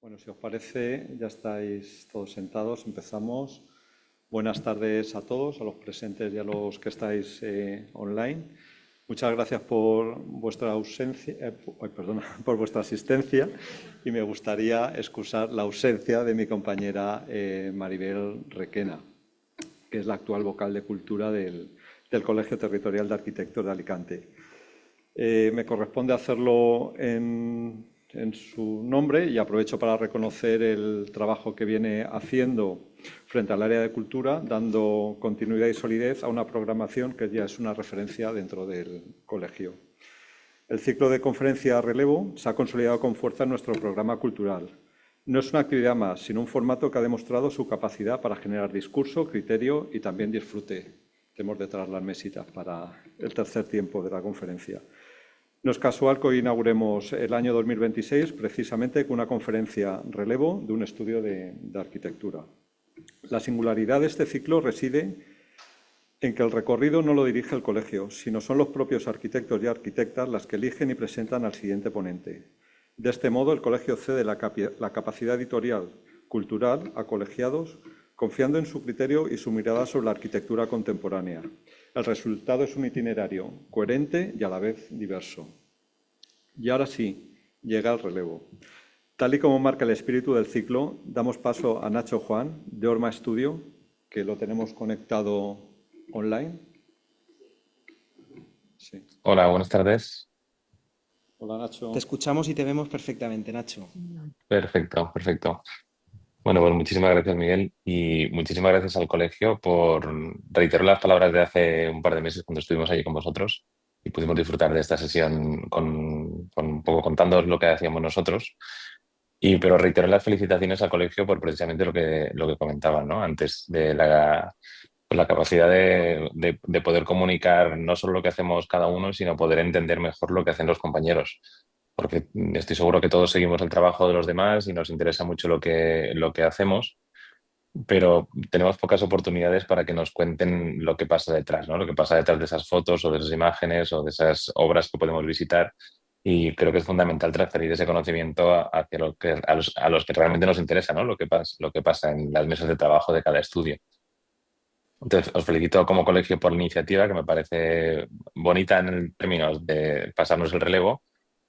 Bueno, si os parece, ya estáis todos sentados, empezamos. Buenas tardes a todos, a los presentes y a los que estáis online. Muchas gracias por vuestra ausencia, perdona, por vuestra asistencia y me gustaría excusar la ausencia de mi compañera Maribel Requena, que es la actual vocal de Cultura del Colegio Territorial de Arquitectos de Alicante. Me corresponde hacerlo en su nombre y aprovecho para reconocer el trabajo que viene haciendo frente al área de cultura, dando continuidad y solidez a una programación que ya es una referencia dentro del colegio. El ciclo de conferencia Relevo se ha consolidado con fuerza en nuestro programa cultural. No es una actividad más, sino un formato que ha demostrado su capacidad para generar discurso, criterio y también disfrute. Tenemos detrás las mesitas para el tercer tiempo de la conferencia. No es casual que hoy inauguremos el año 2026 precisamente con una conferencia relevo de un estudio de arquitectura. La singularidad de este ciclo reside en que el recorrido no lo dirige el colegio, sino son los propios arquitectos y arquitectas las que eligen y presentan al siguiente ponente. De este modo, el colegio cede la capacidad editorial, cultural a colegiados, confiando en su criterio y su mirada sobre la arquitectura contemporánea. El resultado es un itinerario coherente y a la vez diverso. Y ahora sí, llega el relevo. Tal y como marca el espíritu del ciclo, damos paso a Nacho Juan, de Orma Studio, que lo tenemos conectado online. Sí. Hola, buenas tardes. Hola, Nacho. Te escuchamos y te vemos perfectamente, Nacho. Perfecto, perfecto. Bueno, pues muchísimas gracias, Miguel, y muchísimas gracias al colegio por reiterar las palabras de hace un par de meses cuando estuvimos allí con vosotros y pudimos disfrutar de esta sesión con un poco contándoos lo que hacíamos nosotros. Pero reiterar las felicitaciones al colegio por precisamente lo que comentaban, ¿no? Antes de la capacidad de poder comunicar no solo lo que hacemos cada uno, sino poder entender mejor lo que hacen los compañeros. Porque estoy seguro que todos seguimos el trabajo de los demás y nos interesa mucho lo que hacemos, pero tenemos pocas oportunidades para que nos cuenten lo que pasa detrás, ¿no? Lo que pasa detrás de esas fotos o de esas imágenes o de esas obras que podemos visitar. Y creo que es fundamental transferir ese conocimiento hacia a los que realmente nos interesa, ¿no? Lo que pasa en las mesas de trabajo de cada estudio. Entonces, os felicito como colegio por la iniciativa, que me parece bonita en el términos de pasarnos el relevo,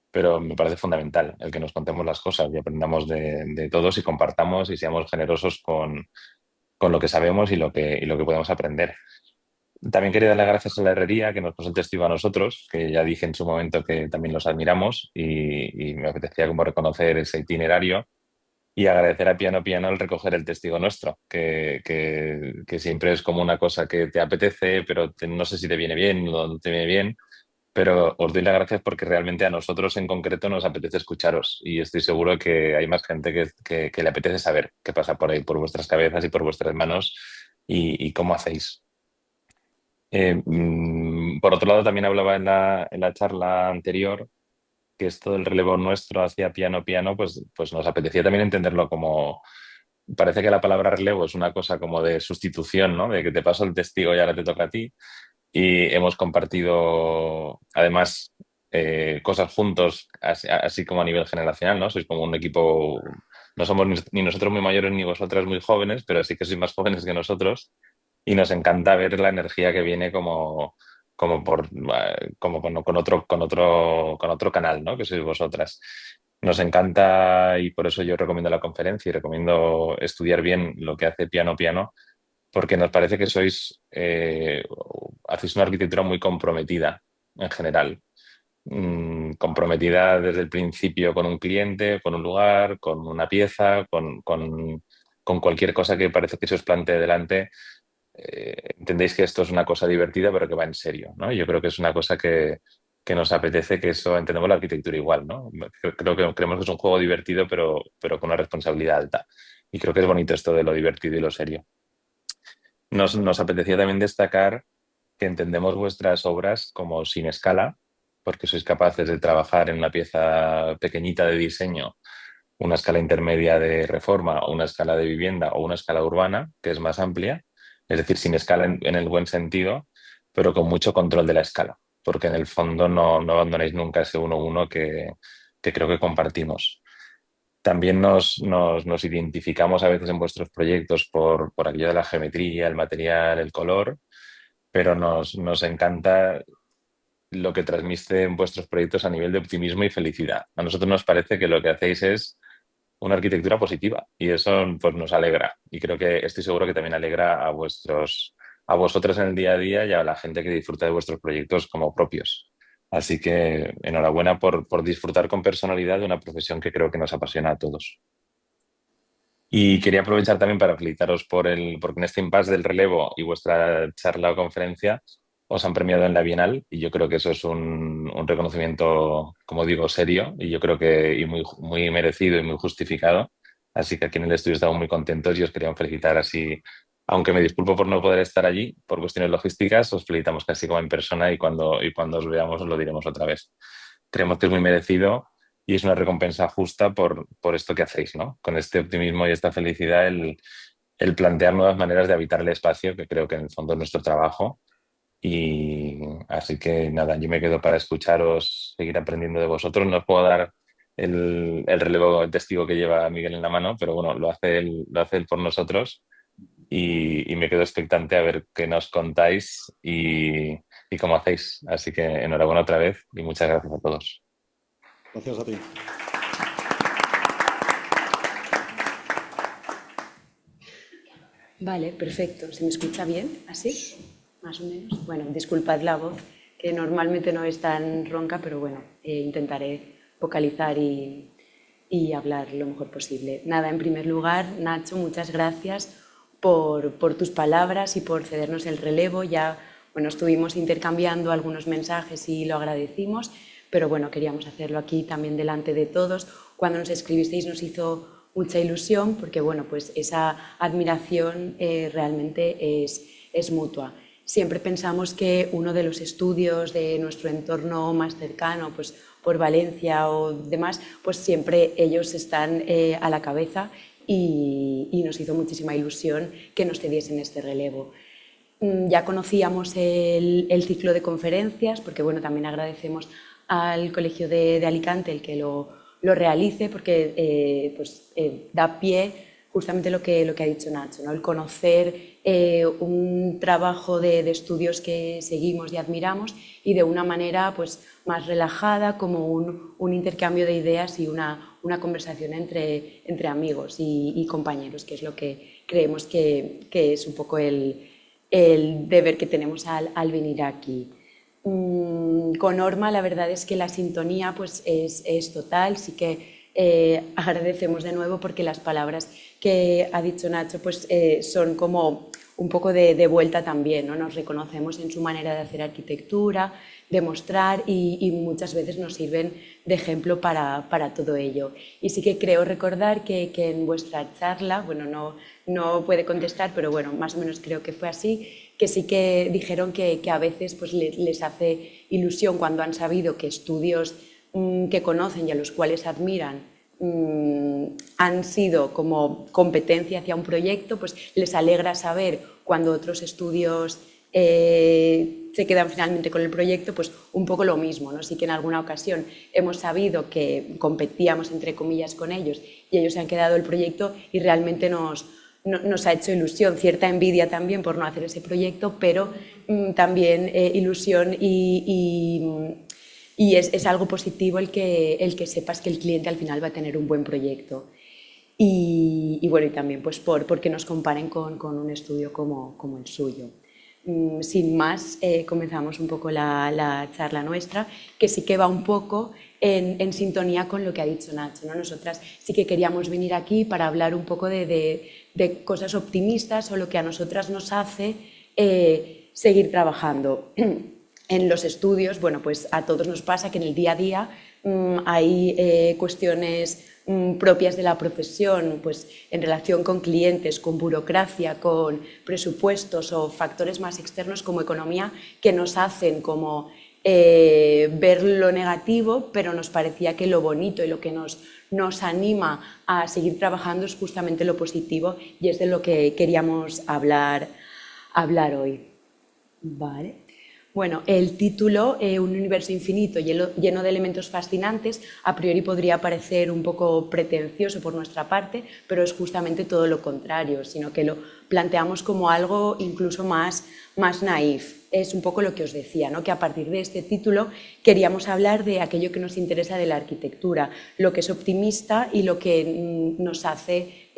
pero me parece fundamental el que nos contemos las cosas y aprendamos de todos y compartamos y seamos generosos con lo que sabemos y lo que podemos aprender. También quería dar las gracias a la herrería que nos puso el testigo a nosotros, que ya dije en su momento que también los admiramos y me apetecía como reconocer ese itinerario y agradecer a Piano Piano el recoger el testigo nuestro, que siempre es como una cosa que te apetece, pero no sé si te viene bien o no te viene bien, pero os doy las gracias porque realmente a nosotros en concreto nos apetece escucharos y estoy seguro que hay más gente que le apetece saber qué pasa por ahí, por vuestras cabezas y por vuestras manos y cómo hacéis. Por otro lado, también hablaba en la charla anterior que esto del relevo nuestro hacia piano piano, pues nos apetecía también entenderlo como, parece que la palabra relevo es una cosa como de sustitución, ¿no? De que te paso el testigo y ahora te toca a ti. Y hemos compartido, además, cosas juntos, así como a nivel generacional, ¿no? Sois como un equipo, no somos ni nosotros muy mayores ni vosotras muy jóvenes, pero sí que sois más jóvenes que nosotros y nos encanta ver la energía que viene como con otro canal, ¿no? Que sois vosotras. Nos encanta y por eso yo recomiendo la conferencia y recomiendo estudiar bien lo que hace Piano Piano, porque nos parece que hacéis una arquitectura muy comprometida en general. Comprometida desde el principio con un cliente, con un lugar, con una pieza, con cualquier cosa que parece que se os plantee delante. Entendéis que esto es una cosa divertida, pero que va en serio, ¿no? Yo creo que es una cosa que nos apetece, que eso entendemos la arquitectura igual, ¿no? Creo que creemos que es un juego divertido, pero con una responsabilidad alta. Y creo que es bonito esto de lo divertido y lo serio. Nos apetecía también destacar que entendemos vuestras obras como sin escala, porque sois capaces de trabajar en una pieza pequeñita de diseño, una escala intermedia de reforma, o una escala de vivienda o una escala urbana, que es más amplia, es decir, sin escala en el buen sentido, pero con mucho control de la escala, porque en el fondo no abandonáis nunca ese 1:1 que creo que compartimos. También nos identificamos a veces en vuestros proyectos por aquello de la geometría, el material, el color, pero nos encanta lo que transmite en vuestros proyectos a nivel de optimismo y felicidad. A nosotros nos parece que lo que hacéis es una arquitectura positiva y eso pues nos alegra y creo que estoy seguro que también alegra a vosotros en el día a día y a la gente que disfruta de vuestros proyectos como propios. Así que enhorabuena por disfrutar con personalidad de una profesión que creo que nos apasiona a todos. Y quería aprovechar también para felicitaros porque en este impasse del relevo y vuestra charla o conferencia os han premiado en la Bienal y yo creo que eso es un reconocimiento, como digo, serio y yo creo que y muy merecido y muy justificado. Así que aquí en el estudio estamos muy contentos y os queríamos felicitar así, aunque me disculpo por no poder estar allí por cuestiones logísticas, os felicitamos casi como en persona y cuando os veamos os lo diremos otra vez. Creemos que es muy merecido y es una recompensa justa por esto que hacéis, ¿no? Con este optimismo y esta felicidad, el plantear nuevas maneras de habitar el espacio, que creo que en el fondo es nuestro trabajo. Y así que nada, yo me quedo para escucharos, seguir aprendiendo de vosotros. No os puedo dar el relevo el testigo que lleva Miguel en la mano, pero bueno, lo hace él por nosotros y me quedo expectante a ver qué nos contáis y cómo hacéis. Así que enhorabuena otra vez y muchas gracias a todos. Gracias a ti. Vale, perfecto. ¿Se me escucha bien? ¿Así? Más o menos. Bueno, disculpad la voz, que normalmente no es tan ronca, pero bueno, intentaré vocalizar y hablar lo mejor posible. Nada, en primer lugar, Nacho, muchas gracias por tus palabras y por cedernos el relevo. Ya, bueno, estuvimos intercambiando algunos mensajes y lo agradecimos, pero bueno, queríamos hacerlo aquí también delante de todos. Cuando nos escribisteis nos hizo mucha ilusión porque, bueno, pues esa admiración realmente es mutua. Siempre pensamos que uno de los estudios de nuestro entorno más cercano, pues por Valencia o demás, pues siempre ellos están a la cabeza y nos hizo muchísima ilusión que nos cediesen este relevo. Ya conocíamos el ciclo de conferencias, porque bueno, también agradecemos al Colegio de Alicante el que lo realice, porque da pie justamente lo que ha dicho Nacho, ¿no? El conocer un trabajo de estudios que seguimos y admiramos y de una manera pues, más relajada, como un intercambio de ideas y una conversación entre amigos y compañeros, que es lo que creemos que es un poco el deber que tenemos al venir aquí. Con Norma la verdad es que la sintonía pues, es total, sí que agradecemos de nuevo porque las palabras que ha dicho Nacho pues, son como un poco de vuelta también, ¿no? Nos reconocemos en su manera de hacer arquitectura, de mostrar y muchas veces nos sirven de ejemplo para todo ello. Y sí que creo recordar que en vuestra charla, bueno, no puede contestar, pero bueno, más o menos creo que fue así, que sí que dijeron que a veces pues, les hace ilusión cuando han sabido que estudios que conocen y a los cuales admiran han sido como competencia hacia un proyecto, pues les alegra saber cuando otros estudios se quedan finalmente con el proyecto, pues un poco lo mismo, ¿no? Sí que en alguna ocasión hemos sabido que competíamos entre comillas con ellos y ellos se han quedado el proyecto y realmente nos ha hecho ilusión, cierta envidia también por no hacer ese proyecto, pero también ilusión y es algo positivo el que sepas que el cliente al final va a tener un buen proyecto. Y bueno, y también pues porque nos comparen con un estudio como el suyo. Sin más, comenzamos un poco la charla nuestra, que sí que va un poco en sintonía con lo que ha dicho Nacho, ¿no? Nosotras sí que queríamos venir aquí para hablar un poco de cosas optimistas o lo que a nosotras nos hace seguir trabajando. En los estudios, bueno, pues a todos nos pasa que en el día a día hay cuestiones propias de la profesión, pues en relación con clientes, con burocracia, con presupuestos o factores más externos como economía que nos hacen como ver lo negativo, pero nos parecía que lo bonito y lo que nos anima a seguir trabajando es justamente lo positivo y es de lo que queríamos hablar hoy. Vale. Bueno, el título, Un universo infinito lleno de elementos fascinantes, a priori podría parecer un poco pretencioso por nuestra parte, pero es justamente todo lo contrario, sino que lo planteamos como algo incluso más naif. Es un poco lo que os decía, ¿no? Que a partir de este título queríamos hablar de aquello que nos interesa de la arquitectura, lo que es optimista y lo que nos hace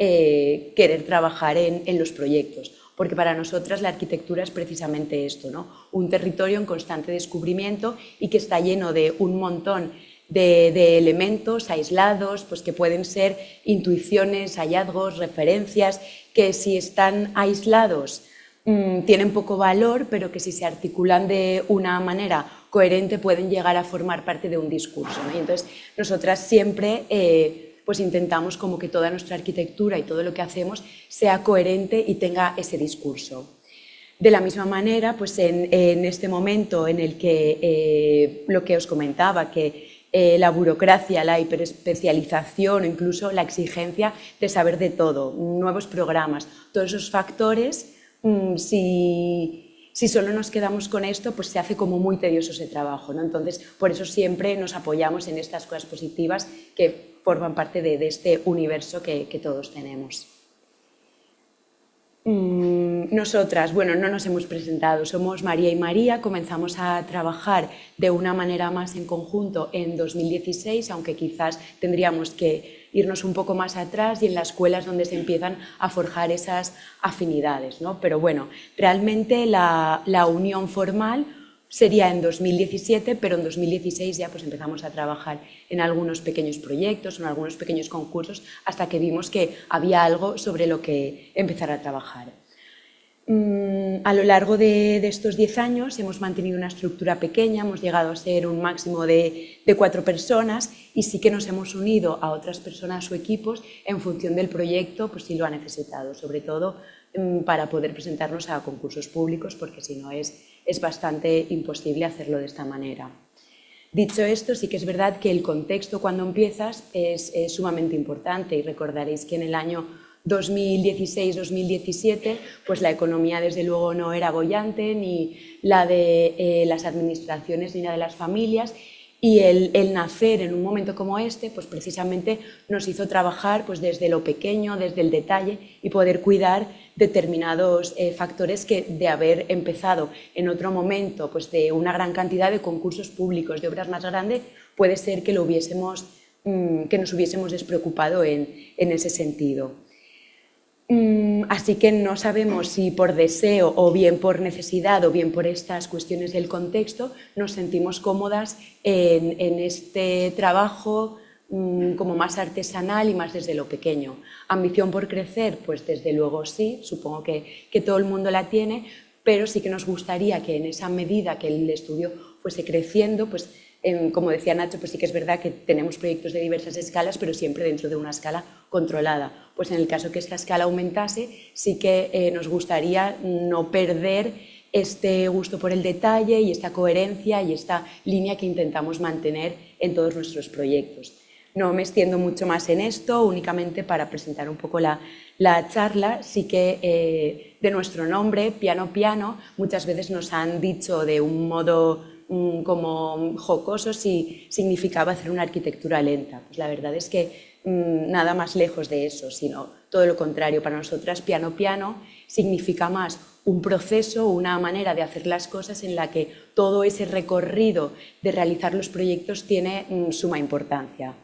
querer trabajar en los proyectos. Porque para nosotras la arquitectura es precisamente esto, ¿no? Un territorio en constante descubrimiento y que está lleno de un montón de elementos aislados, pues que pueden ser intuiciones, hallazgos, referencias, que si están aislados tienen poco valor, pero que si se articulan de una manera coherente pueden llegar a formar parte de un discurso, ¿no? Y entonces nosotras siempre pues intentamos como que toda nuestra arquitectura y todo lo que hacemos sea coherente y tenga ese discurso. De la misma manera, pues en este momento en el que lo que os comentaba, que la burocracia, la hiperespecialización o incluso la exigencia de saber de todo, nuevos programas, todos esos factores, si solo nos quedamos con esto, pues se hace como muy tedioso ese trabajo, ¿no? Entonces, por eso siempre nos apoyamos en estas cosas positivas que forman parte de este universo que todos tenemos. Nosotras, bueno, no nos hemos presentado, somos María y María, comenzamos a trabajar de una manera más en conjunto en 2016, aunque quizás tendríamos que irnos un poco más atrás y en las escuelas donde se empiezan a forjar esas afinidades, ¿no? Pero bueno, realmente la unión formal sería en 2017, pero en 2016 ya pues empezamos a trabajar en algunos pequeños proyectos, en algunos pequeños concursos, hasta que vimos que había algo sobre lo que empezar a trabajar. A lo largo de estos 10 años hemos mantenido una estructura pequeña, hemos llegado a ser un máximo de 4 personas y sí que nos hemos unido a otras personas o equipos en función del proyecto, pues si lo ha necesitado, sobre todo para poder presentarnos a concursos públicos, porque si no es bastante imposible hacerlo de esta manera. Dicho esto, sí que es verdad que el contexto cuando empiezas es sumamente importante y recordaréis que en el año 2016-2017 pues la economía desde luego no era boyante, ni la de las administraciones ni la de las familias, y el nacer en un momento como este pues precisamente nos hizo trabajar pues desde lo pequeño, desde el detalle y poder cuidar determinados factores que de haber empezado en otro momento pues de una gran cantidad de concursos públicos, de obras más grandes, puede ser que nos hubiésemos despreocupado en ese sentido. Así que no sabemos si por deseo o bien por necesidad o bien por estas cuestiones del contexto nos sentimos cómodas en este trabajo como más artesanal y más desde lo pequeño. ¿Ambición por crecer? Pues desde luego sí, supongo que todo el mundo la tiene, pero sí que nos gustaría que en esa medida que el estudio fuese creciendo, pues como decía Nacho, pues sí que es verdad que tenemos proyectos de diversas escalas, pero siempre dentro de una escala controlada. Pues en el caso que esta escala aumentase, sí que nos gustaría no perder este gusto por el detalle y esta coherencia y esta línea que intentamos mantener en todos nuestros proyectos. No me extiendo mucho más en esto, únicamente para presentar un poco la charla. Sí que de nuestro nombre, Piano Piano, muchas veces nos han dicho de un modo como jocoso si significaba hacer una arquitectura lenta. Pues la verdad es que nada más lejos de eso, sino todo lo contrario. Para nosotras, Piano Piano significa más un proceso, una manera de hacer las cosas en la que todo ese recorrido de realizar los proyectos tiene suma importancia.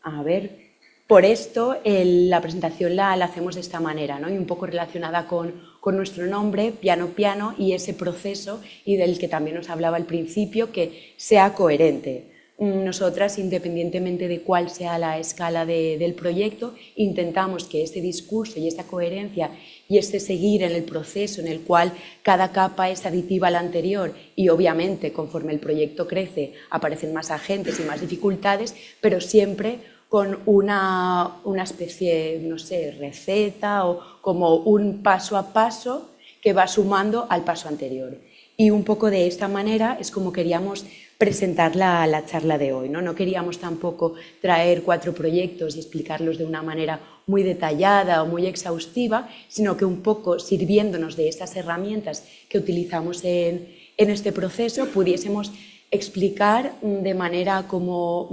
A ver, por esto la presentación la hacemos de esta manera, ¿no? Y un poco relacionada con nuestro nombre, Piano Piano, y ese proceso y del que también os hablaba al principio, que sea coherente. Nosotras, independientemente de cuál sea la escala del proyecto, intentamos que este discurso y esta coherencia y este seguir en el proceso en el cual cada capa es aditiva a la anterior y obviamente conforme el proyecto crece aparecen más agentes y más dificultades, pero siempre con una especie, no sé, receta o como un paso a paso que va sumando al paso anterior. Y un poco de esta manera es como queríamos presentar la charla de hoy, ¿no? No queríamos tampoco traer 4 proyectos y explicarlos de una manera muy detallada o muy exhaustiva, sino que un poco sirviéndonos de estas herramientas que utilizamos en este proceso, pudiésemos explicar de manera como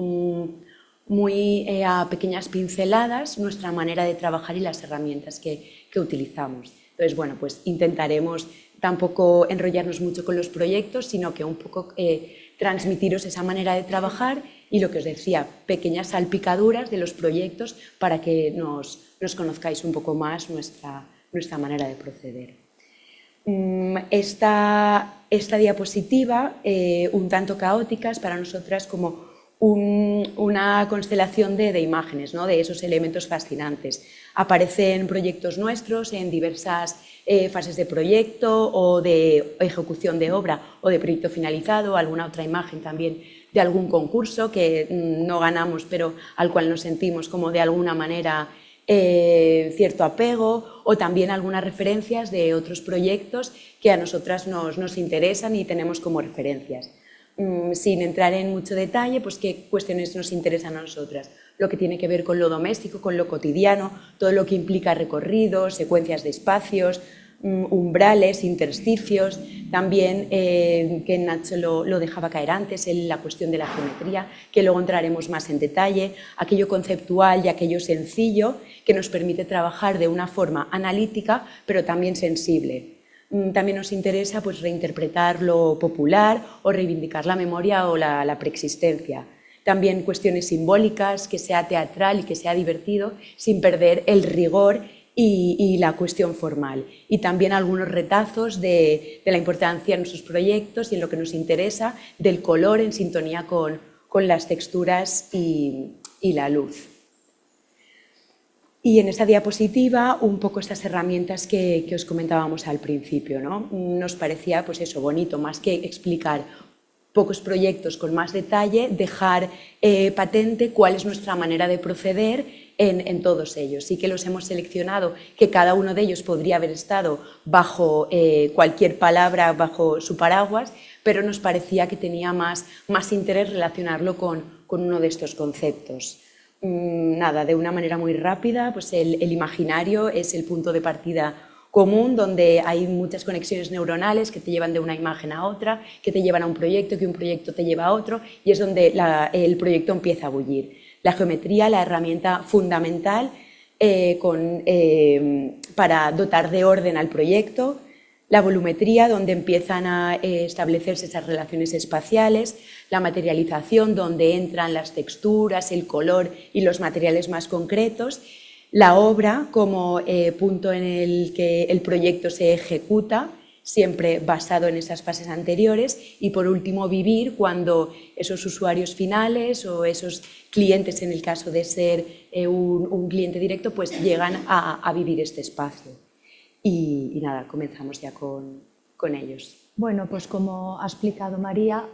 muy a pequeñas pinceladas nuestra manera de trabajar y las herramientas que utilizamos. Entonces, bueno, pues intentaremos tampoco enrollarnos mucho con los proyectos, sino que un poco transmitiros esa manera de trabajar y lo que os decía, pequeñas salpicaduras de los proyectos para que nos conozcáis un poco más nuestra manera de proceder. Esta diapositiva, un tanto caótica, es para nosotras como una constelación de imágenes, ¿no? De esos elementos fascinantes. Aparecen proyectos nuestros en diversas fases de proyecto o de ejecución de obra o de proyecto finalizado, alguna otra imagen también de algún concurso que no ganamos pero al cual nos sentimos como de alguna manera cierto apego, o también algunas referencias de otros proyectos que a nosotras nos interesan y tenemos como referencias. Sin entrar en mucho detalle, pues qué cuestiones nos interesan a nosotras. Lo que tiene que ver con lo doméstico, con lo cotidiano, todo lo que implica recorridos, secuencias de espacios, umbrales, intersticios, también que Nacho lo dejaba caer antes, la cuestión de la geometría, que luego entraremos más en detalle, aquello conceptual y aquello sencillo que nos permite trabajar de una forma analítica, pero también sensible. También nos interesa pues, reinterpretar lo popular o reivindicar la memoria o la preexistencia. También cuestiones simbólicas, que sea teatral y que sea divertido, sin perder el rigor y la cuestión formal. Y también algunos retazos de la importancia en nuestros proyectos y en lo que nos interesa, del color en sintonía con las texturas y la luz. Y en esta diapositiva, un poco estas herramientas que os comentábamos al principio, ¿no? Nos parecía, pues eso, bonito, más que explicar pocos proyectos con más detalle, dejar patente cuál es nuestra manera de proceder en todos ellos. Sí que los hemos seleccionado, que cada uno de ellos podría haber estado bajo cualquier palabra, bajo su paraguas, pero nos parecía que tenía más interés relacionarlo con uno de estos conceptos. Nada, de una manera muy rápida, pues el imaginario es el punto de partida común, donde hay muchas conexiones neuronales que te llevan de una imagen a otra, que te llevan a un proyecto, que un proyecto te lleva a otro, y es donde el proyecto empieza a bullir. La geometría, la herramienta fundamental para dotar de orden al proyecto. La volumetría, donde empiezan a establecerse esas relaciones espaciales. La materialización, donde entran las texturas, el color y los materiales más concretos. La obra, como punto en el que el proyecto se ejecuta, siempre basado en esas fases anteriores. Y por último, vivir, cuando esos usuarios finales o esos clientes, en el caso de ser un cliente directo, pues llegan a vivir este espacio. Y nada, comenzamos ya con ellos. Bueno, pues como ha explicado María,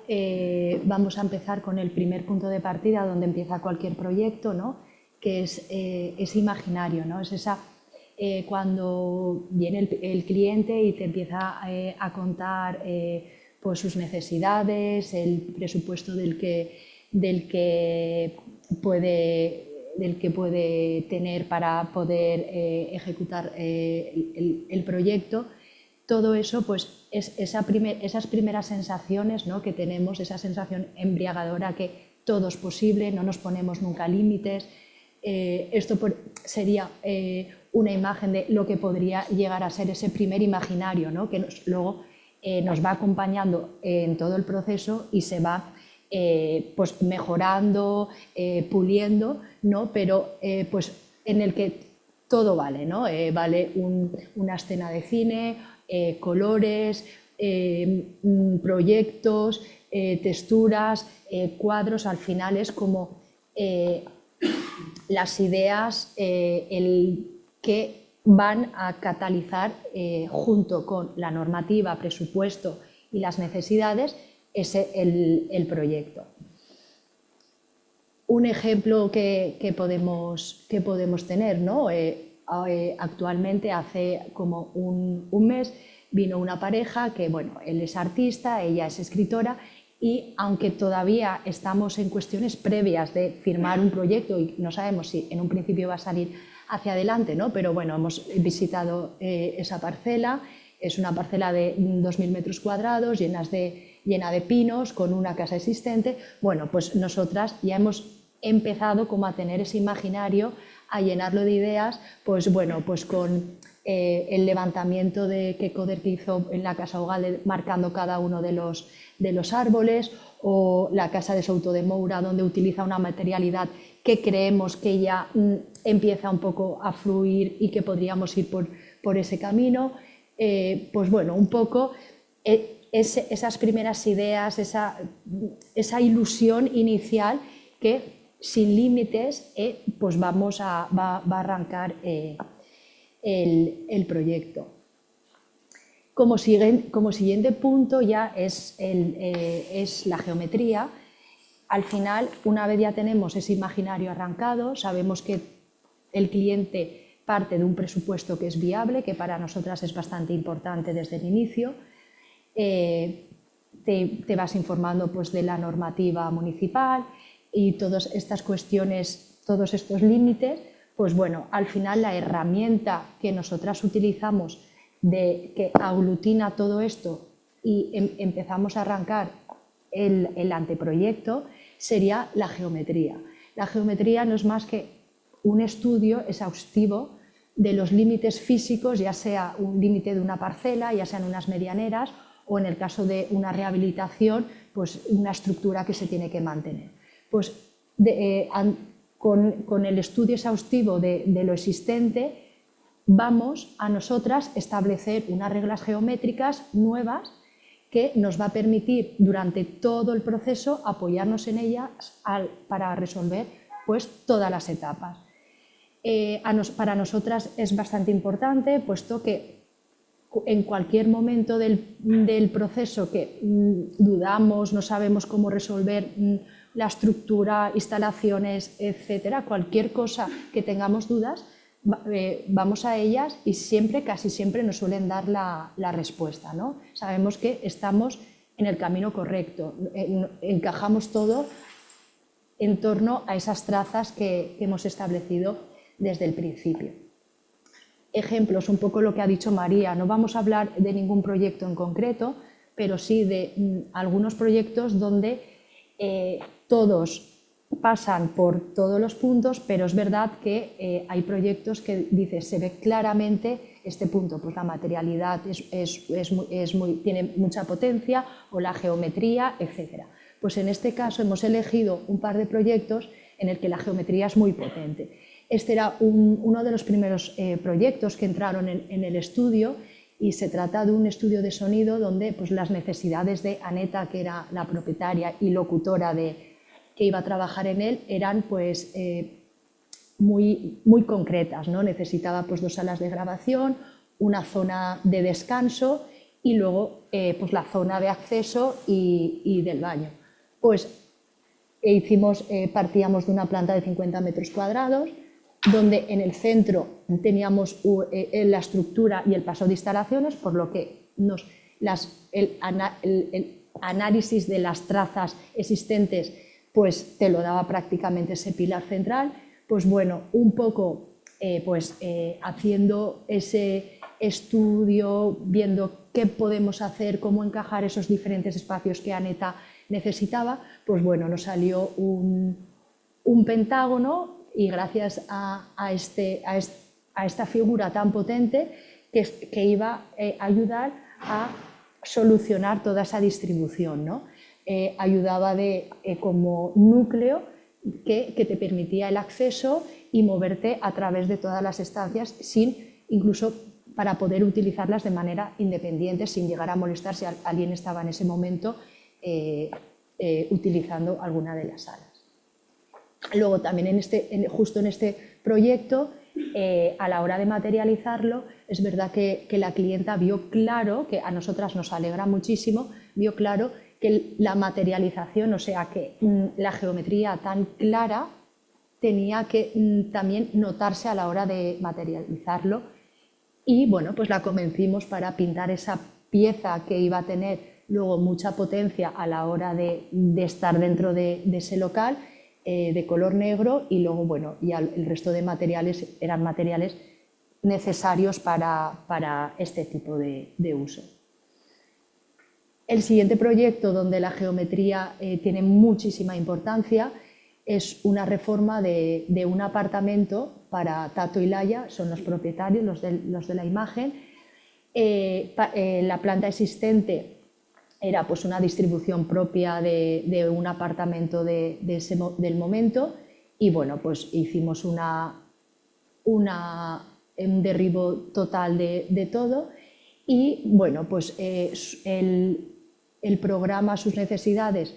vamos a empezar con el primer punto de partida donde empieza cualquier proyecto, ¿no? Que es imaginario, ¿no? Es esa, cuando viene el cliente y te empieza a contar pues sus necesidades, el presupuesto del que puede tener para poder ejecutar el proyecto. Todo eso pues, es esas primeras sensaciones, ¿no? Que tenemos, esa sensación embriagadora que todo es posible, no nos ponemos nunca límites. Esto sería una imagen de lo que podría llegar a ser ese primer imaginario, ¿no? Que luego nos va acompañando en todo el proceso y se va pues mejorando, puliendo, ¿no? Pero pues en el que todo vale, ¿no? Vale una escena de cine, colores, proyectos, texturas, cuadros. Al final es como las ideas que van a catalizar junto con la normativa, presupuesto y las necesidades el proyecto. Un ejemplo que podemos tener, ¿no? Actualmente, hace como un mes, vino una pareja que, bueno, él es artista, ella es escritora, y aunque todavía estamos en cuestiones previas de firmar un proyecto y no sabemos si en un principio va a salir hacia adelante, ¿no? Pero bueno, hemos visitado esa parcela. Es una parcela de 2.000 metros cuadrados llena de pinos, con una casa existente. Bueno, pues nosotras ya hemos empezado como a tener ese imaginario, a llenarlo de ideas, pues bueno, pues con el levantamiento de que Coder que hizo en la Casa Ugalde, marcando cada uno de los árboles, o la Casa de Souto de Moura, donde utiliza una materialidad que creemos que ya empieza un poco a fluir y que podríamos ir por ese camino. Pues bueno, un poco esas primeras ideas, esa ilusión inicial que sin límites pues va a arrancar el proyecto. Como siguiente punto ya es la geometría. Al final, una vez ya tenemos ese imaginario arrancado, sabemos que el cliente parte de un presupuesto que es viable, que para nosotras es bastante importante desde el inicio. Te vas informando pues, de la normativa municipal y todas estas cuestiones, todos estos límites. Pues bueno, al final la herramienta que nosotras utilizamos que aglutina todo esto y empezamos a arrancar el anteproyecto sería la geometría. La geometría no es más que un estudio exhaustivo de los límites físicos, ya sea un límite de una parcela, ya sean unas medianeras, o en el caso de una rehabilitación, pues una estructura que se tiene que mantener. Pues con el estudio exhaustivo de lo existente, vamos a nosotras establecer unas reglas geométricas nuevas que nos va a permitir durante todo el proceso apoyarnos en ellas para resolver pues, todas las etapas. Para nosotras es bastante importante, puesto que en cualquier momento del proceso que dudamos, no sabemos cómo resolver la estructura, instalaciones, etcétera, cualquier cosa que tengamos dudas, vamos a ellas y casi siempre nos suelen dar la respuesta, ¿no? Sabemos que estamos en el camino correcto, encajamos todo en torno a esas trazas que hemos establecido desde el principio. Ejemplos, un poco lo que ha dicho María, no vamos a hablar de ningún proyecto en concreto, pero sí de algunos proyectos donde todos pasan por todos los puntos, pero es verdad que hay proyectos que se ve claramente este punto, pues la materialidad tiene mucha potencia, o la geometría, etc. Pues en este caso hemos elegido un par de proyectos en el que la geometría es muy potente. Este era uno de los primeros proyectos que entraron en el estudio, y se trata de un estudio de sonido donde pues, las necesidades de Aneta, que era la propietaria y locutora que iba a trabajar en él, eran pues, muy concretas, ¿no? Necesitaba pues, 2 salas de grabación, una zona de descanso y luego pues, la zona de acceso y del baño. Pues partíamos de una planta de 50 metros cuadrados, donde en el centro teníamos la estructura y el paso de instalaciones, por lo que el análisis de las trazas existentes pues te lo daba prácticamente ese pilar central. Pues bueno, un poco haciendo ese estudio, viendo qué podemos hacer, cómo encajar esos diferentes espacios que Aneta necesitaba, pues bueno, nos salió un pentágono, y gracias a esta figura tan potente que iba a ayudar a solucionar toda esa distribución, ¿no? Ayudaba como núcleo que te permitía el acceso y moverte a través de todas las estancias, incluso para poder utilizarlas de manera independiente, sin llegar a molestar si alguien estaba en ese momento utilizando alguna de las salas. Luego también justo en este proyecto, a la hora de materializarlo, es verdad que la clienta vio claro, que a nosotras nos alegra muchísimo, vio claro que la materialización, o sea que la geometría tan clara tenía que también notarse a la hora de materializarlo, y bueno, pues la convencimos para pintar esa pieza que iba a tener luego mucha potencia a la hora de estar dentro de ese local, de color negro, y luego bueno, ya el resto de materiales eran materiales necesarios para este tipo de uso. El siguiente proyecto donde la geometría tiene muchísima importancia es una reforma de un apartamento para Tato y Laia, son los propietarios, los de la imagen. La planta existente era pues una distribución propia de un apartamento del momento, y bueno, pues hicimos un derribo total de todo, y bueno, pues el programa, sus necesidades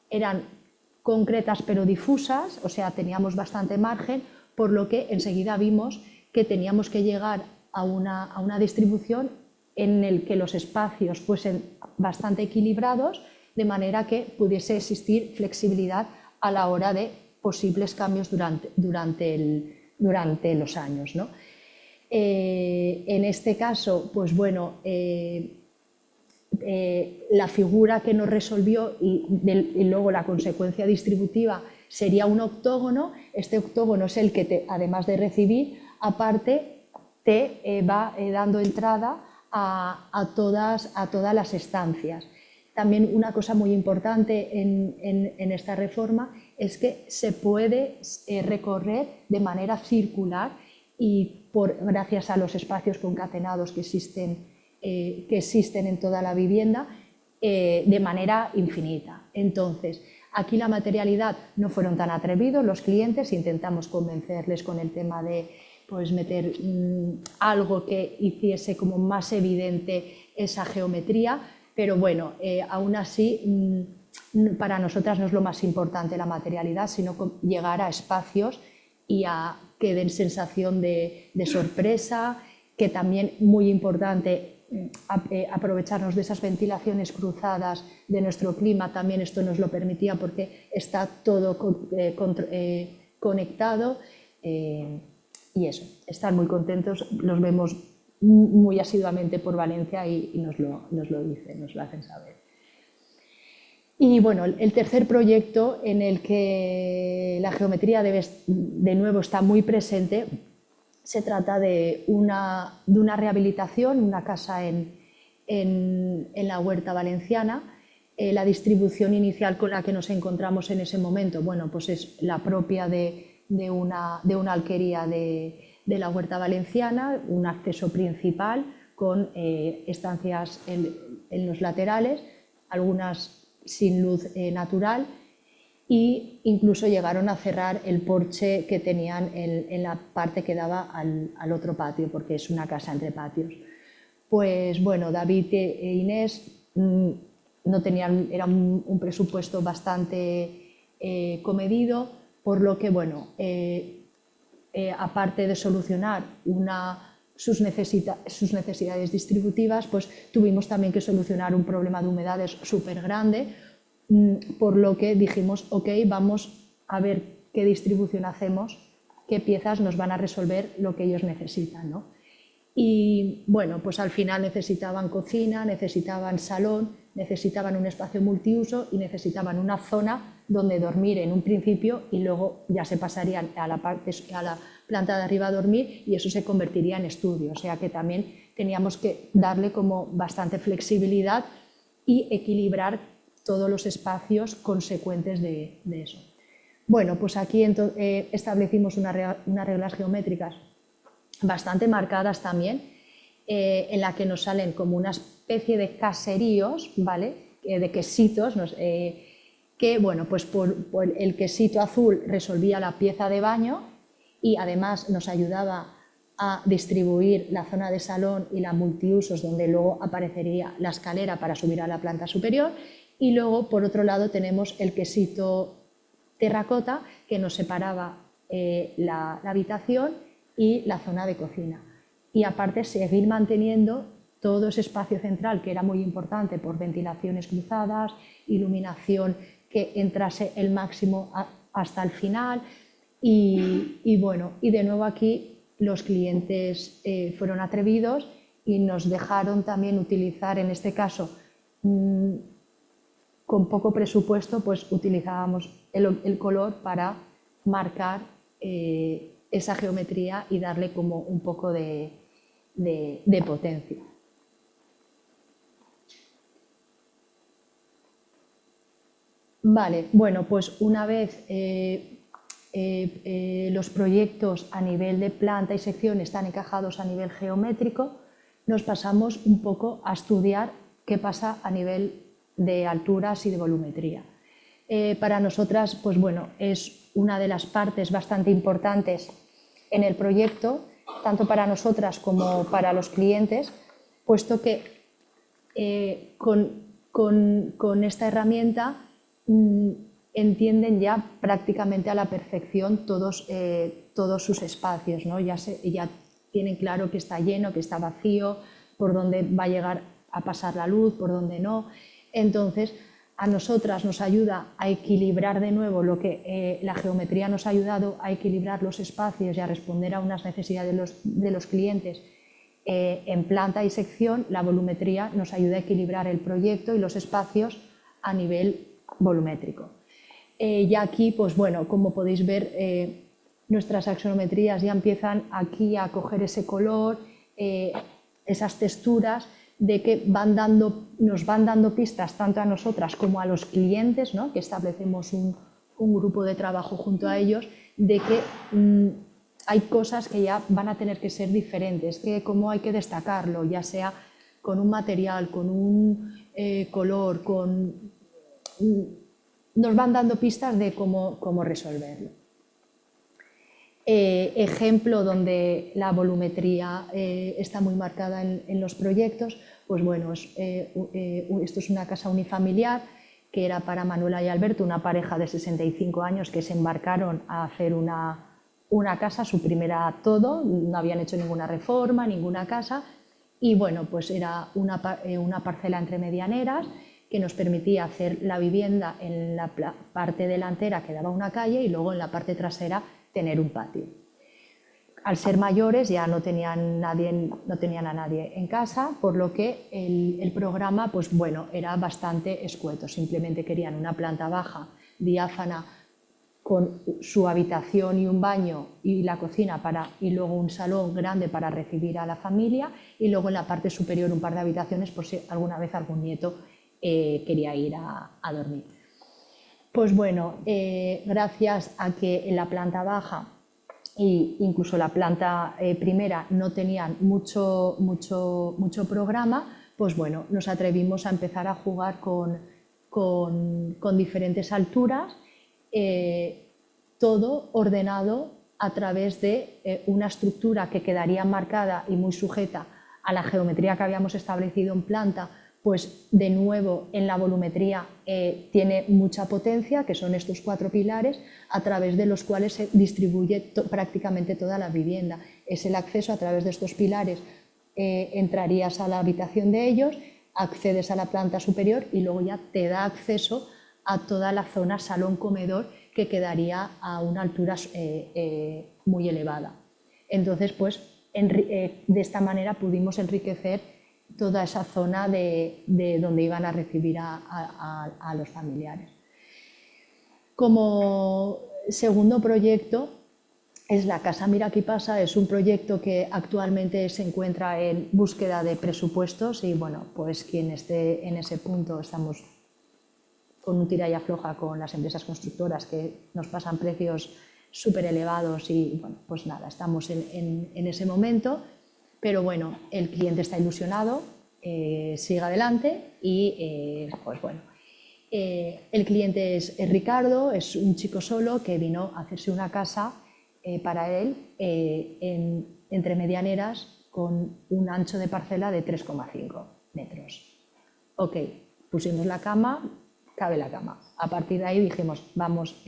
eran concretas pero difusas, o sea, teníamos bastante margen, por lo que enseguida vimos que teníamos que llegar a una distribución en el que los espacios fuesen bastante equilibrados, de manera que pudiese existir flexibilidad a la hora de posibles cambios durante los años, ¿no? En este caso, pues bueno, la figura que nos resolvió y luego la consecuencia distributiva sería un octógono. Este octógono es el que, además de recibir, aparte te va dando entrada a todas las estancias. También una cosa muy importante en esta reforma es que se puede recorrer de manera circular, y gracias a los espacios concatenados que existen en toda la vivienda, de manera infinita. Entonces, aquí la materialidad no fueron tan atrevidos los clientes, intentamos convencerles con el tema de pues, meter algo que hiciese como más evidente esa geometría, pero bueno, aún así para nosotras no es lo más importante la materialidad, sino llegar a espacios y a que den sensación de sorpresa, que también muy importante aprovecharnos de esas ventilaciones cruzadas de nuestro clima. También esto nos lo permitía porque está todo conectado, y eso, están muy contentos, los vemos muy asiduamente por Valencia y nos lo dicen, nos lo hacen saber. Y bueno, el tercer proyecto en el que la geometría de nuevo está muy presente, se trata de una rehabilitación, una casa en la Huerta Valenciana. La distribución inicial con la que nos encontramos en ese momento, bueno, pues es la propia de una alquería de la Huerta Valenciana, un acceso principal con estancias en los laterales, algunas sin luz natural, e incluso llegaron a cerrar el porche que tenían en la parte que daba al otro patio, porque es una casa entre patios. Pues bueno, David e Inés no tenían, era un presupuesto bastante comedido, por lo que bueno, aparte de solucionar sus necesidades distributivas, pues tuvimos también que solucionar un problema de humedades súper grande, por lo que dijimos, ok, vamos a ver qué distribución hacemos, qué piezas nos van a resolver lo que ellos necesitan, ¿no? Y bueno, pues al final necesitaban cocina, necesitaban salón, necesitaban un espacio multiuso y necesitaban una zona donde dormir en un principio, y luego ya se pasarían a la planta de arriba a dormir, y eso se convertiría en estudio. O sea que también teníamos que darle como bastante flexibilidad y equilibrar todos los espacios consecuentes de eso. Bueno, pues aquí establecimos unas reglas geométricas bastante marcadas también, en la que nos salen como una especie de caseríos, ¿vale? De quesitos, que bueno, pues por el quesito azul resolvía la pieza de baño y además nos ayudaba a distribuir la zona de salón y la multiusos, donde luego aparecería la escalera para subir a la planta superior. Y luego, por otro lado, tenemos el quesito terracota, que nos separaba la habitación y la zona de cocina. Y aparte, seguir manteniendo todo ese espacio central, que era muy importante por ventilaciones cruzadas, iluminación que entrase el máximo hasta el final. Y bueno, y de nuevo aquí los clientes fueron atrevidos y nos dejaron también utilizar, en este caso, con poco presupuesto, pues utilizábamos el color para marcar esa geometría y darle como un poco de potencia. Vale, bueno, pues una vez los proyectos a nivel de planta y sección están encajados a nivel geométrico, nos pasamos un poco a estudiar qué pasa a nivel de alturas y de volumetría. Para nosotras, pues bueno, es una de las partes bastante importantes en el proyecto, tanto para nosotras como para los clientes, puesto que con esta herramienta entienden ya prácticamente a la perfección todos sus espacios, ¿no? Ya tienen claro que está lleno, que está vacío, por dónde va a llegar a pasar la luz, por dónde no. Entonces, a nosotras nos ayuda a equilibrar de nuevo lo que la geometría nos ha ayudado a equilibrar los espacios y a responder a unas necesidades de los clientes. En planta y sección, la volumetría nos ayuda a equilibrar el proyecto y los espacios a nivel volumétrico. Ya aquí, pues bueno, como podéis ver, nuestras axonometrías ya empiezan aquí a coger ese color, esas texturas, de que nos van dando pistas tanto a nosotras como a los clientes, ¿no? Que establecemos un grupo de trabajo junto a ellos, de que hay cosas que ya van a tener que ser diferentes, que cómo hay que destacarlo, ya sea con un material, con un color, nos van dando pistas de cómo resolverlo. Ejemplo donde la volumetría está muy marcada en los proyectos, pues bueno, esto es una casa unifamiliar que era para Manuela y Alberto, una pareja de 65 años que se embarcaron a hacer una casa, su primera todo, no habían hecho ninguna reforma, ninguna casa, y bueno, pues era una parcela entre medianeras que nos permitía hacer la vivienda en la parte delantera que daba a una calle y luego en la parte trasera tener un patio. Al ser mayores ya no tenían a nadie en casa, por lo que el programa, pues bueno, era bastante escueto. Simplemente querían una planta baja, diáfana, con su habitación y un baño y la cocina y luego un salón grande para recibir a la familia, y luego en la parte superior un par de habitaciones por si alguna vez algún nieto quería ir a dormir. Pues bueno, gracias a que en la planta baja e incluso la planta primera no tenían mucho programa, pues bueno, nos atrevimos a empezar a jugar con diferentes alturas, todo ordenado a través de una estructura que quedaría marcada y muy sujeta a la geometría que habíamos establecido en planta, pues de nuevo en la volumetría tiene mucha potencia, que son estos 4 pilares a través de los cuales se distribuye prácticamente toda la vivienda. Es el acceso a través de estos pilares, entrarías a la habitación de ellos, accedes a la planta superior y luego ya te da acceso a toda la zona salón-comedor que quedaría a una altura muy elevada. Entonces, pues de esta manera pudimos enriquecer toda esa zona de donde iban a recibir a los familiares. Como segundo proyecto es la Casa Mira Aquí Pasa, es un proyecto que actualmente se encuentra en búsqueda de presupuestos y bueno, pues quien esté en ese punto, estamos con un tira y afloja con las empresas constructoras que nos pasan precios súper elevados y bueno, pues nada, estamos en ese momento. Pero bueno, el cliente está ilusionado, sigue adelante y pues bueno. El cliente es Ricardo, es un chico solo que vino a hacerse una casa para él entre medianeras con un ancho de parcela de 3,5 metros. Ok, pusimos la cama, cabe la cama. A partir de ahí dijimos, vamos,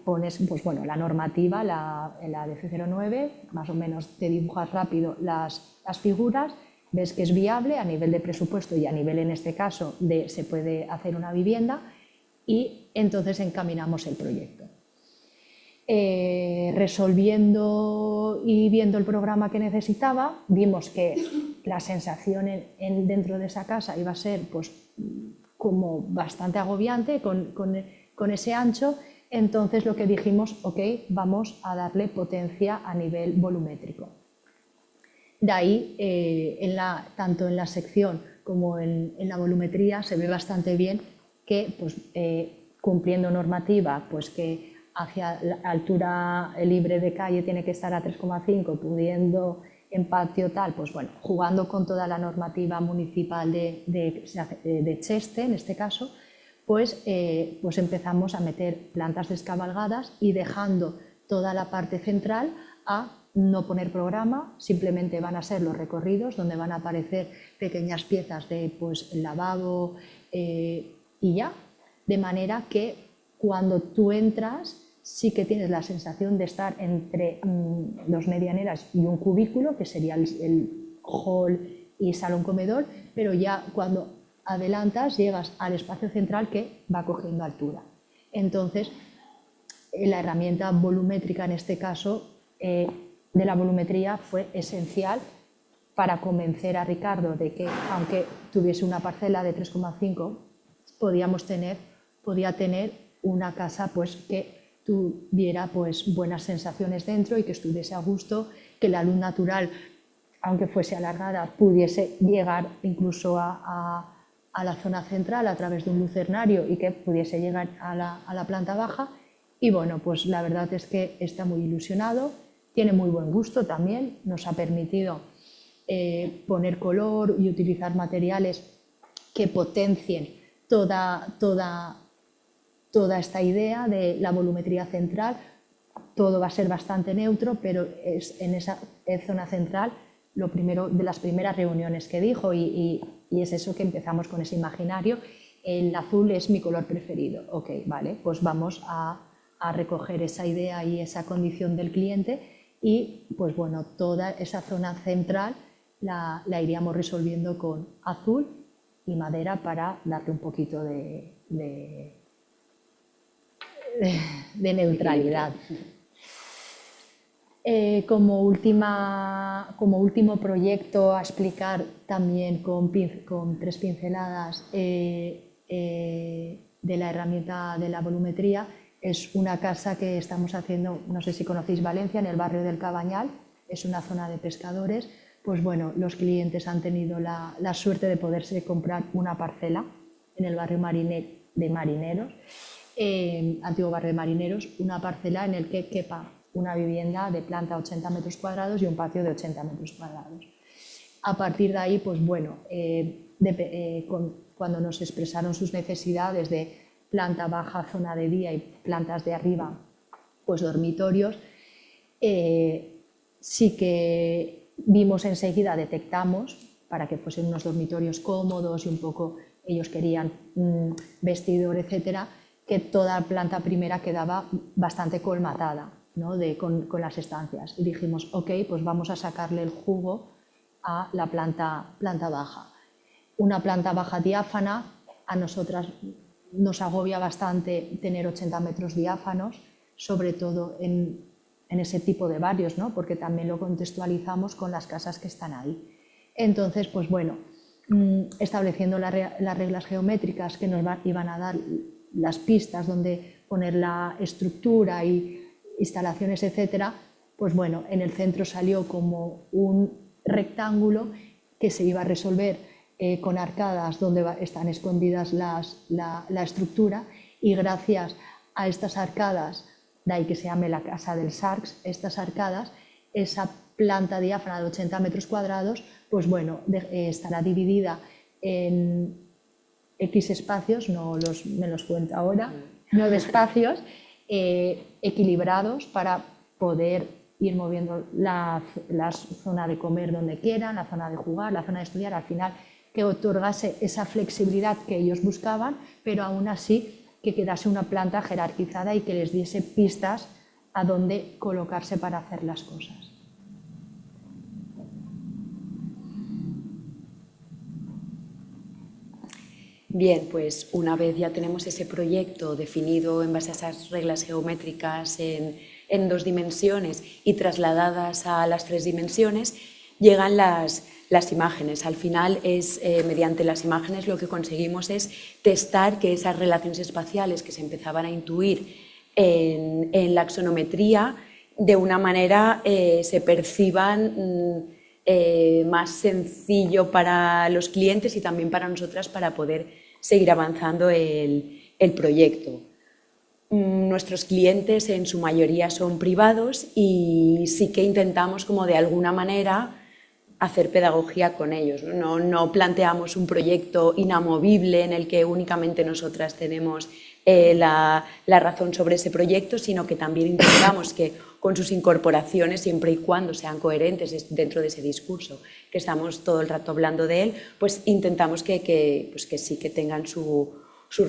pones pues bueno, la normativa, la de C09, más o menos te dibujas rápido las figuras, ves que es viable a nivel de presupuesto y a nivel, en este caso, se puede hacer una vivienda y entonces encaminamos el proyecto. resolviendo y viendo el programa que necesitaba, vimos que la sensación dentro de esa casa iba a ser pues, como bastante agobiante con ese ancho. Entonces lo que dijimos, ok, vamos a darle potencia a nivel volumétrico. De ahí, tanto en la sección como en la volumetría se ve bastante bien que pues, cumpliendo normativa, pues que hacia la altura libre de calle tiene que estar a 3,5, pudiendo en patio tal, pues bueno, jugando con toda la normativa municipal de Cheste, en este caso, pues empezamos a meter plantas descabalgadas y dejando toda la parte central a no poner programa, simplemente van a ser los recorridos donde van a aparecer pequeñas piezas de pues, el lavabo y ya, de manera que cuando tú entras sí que tienes la sensación de estar entre dos medianeras y un cubículo, que sería el hall y salón comedor, pero ya cuando adelantas llegas al espacio central que va cogiendo altura. Entonces, la herramienta volumétrica en este caso de la volumetría fue esencial para convencer a Ricardo de que aunque tuviese una parcela de 3,5 podía tener una casa pues, que tuviera pues, buenas sensaciones dentro y que estuviese a gusto, que la luz natural, aunque fuese alargada, pudiese llegar incluso a la zona central a través de un lucernario y que pudiese llegar a la planta baja. Y bueno, pues la verdad es que está muy ilusionado, tiene muy buen gusto también, nos ha permitido poner color y utilizar materiales que potencien toda esta idea de la volumetría central. Todo va a ser bastante neutro, pero es en esa zona central lo primero de las primeras reuniones que dijo y es eso que empezamos con ese imaginario. El azul es mi color preferido. Ok, vale, pues vamos a recoger esa idea y esa condición del cliente y pues bueno, toda esa zona central la iríamos resolviendo con azul y madera para darle un poquito de neutralidad. Como último proyecto a explicar también con 3 pinceladas de la herramienta de la volumetría, es una casa que estamos haciendo, no sé si conocéis Valencia, en el barrio del Cabañal, es una zona de pescadores. Pues bueno, los clientes han tenido la suerte de poderse comprar una parcela en el barrio de Marineros, antiguo barrio de Marineros, una parcela en el que quepa una vivienda de planta 80 metros cuadrados y un patio de 80 metros cuadrados. A partir de ahí, pues bueno, cuando nos expresaron sus necesidades de planta baja, zona de día y plantas de arriba, pues dormitorios, sí que vimos enseguida, detectamos, para que fuesen unos dormitorios cómodos y un poco, ellos querían vestidor, etcétera, que toda planta primera quedaba bastante colmatada, ¿no? con las estancias. Y dijimos, ok, pues vamos a sacarle el jugo a la planta baja. Una planta baja diáfana, a nosotras nos agobia bastante tener 80 metros diáfanos, sobre todo en ese tipo de barrios, ¿no? Porque también lo contextualizamos con las casas que están ahí. Entonces, pues bueno, estableciendo las reglas geométricas que nos iban a dar las pistas donde poner la estructura y instalaciones, etcétera, pues bueno, en el centro salió como un rectángulo que se iba a resolver con arcadas donde están escondidas la estructura, y gracias a estas arcadas, de ahí que se llame la casa del Sarx, estas arcadas, esa planta diáfana de 80 metros cuadrados, pues bueno, estará dividida en X espacios, me los cuento ahora, 9 espacios equilibrados para poder ir moviendo la zona de comer donde quieran, la zona de jugar, la zona de estudiar, al final que otorgase esa flexibilidad que ellos buscaban, pero aún así que quedase una planta jerarquizada y que les diese pistas a dónde colocarse para hacer las cosas. Bien, pues una vez ya tenemos ese proyecto definido en base a esas reglas geométricas en en 2 dimensiones y trasladadas a las 3 dimensiones, llegan las imágenes. Al final, mediante las imágenes lo que conseguimos es testar que esas relaciones espaciales que se empezaban a intuir en la axonometría de una manera se perciban más sencillo para los clientes y también para nosotras para poder seguir avanzando el proyecto. Nuestros clientes en su mayoría son privados y sí que intentamos como de alguna manera hacer pedagogía con ellos. No planteamos un proyecto inamovible en el que únicamente nosotras tenemos la razón sobre ese proyecto, sino que también intentamos que con sus incorporaciones, siempre y cuando sean coherentes dentro de ese discurso que estamos todo el rato hablando de él, pues intentamos que sí que tengan su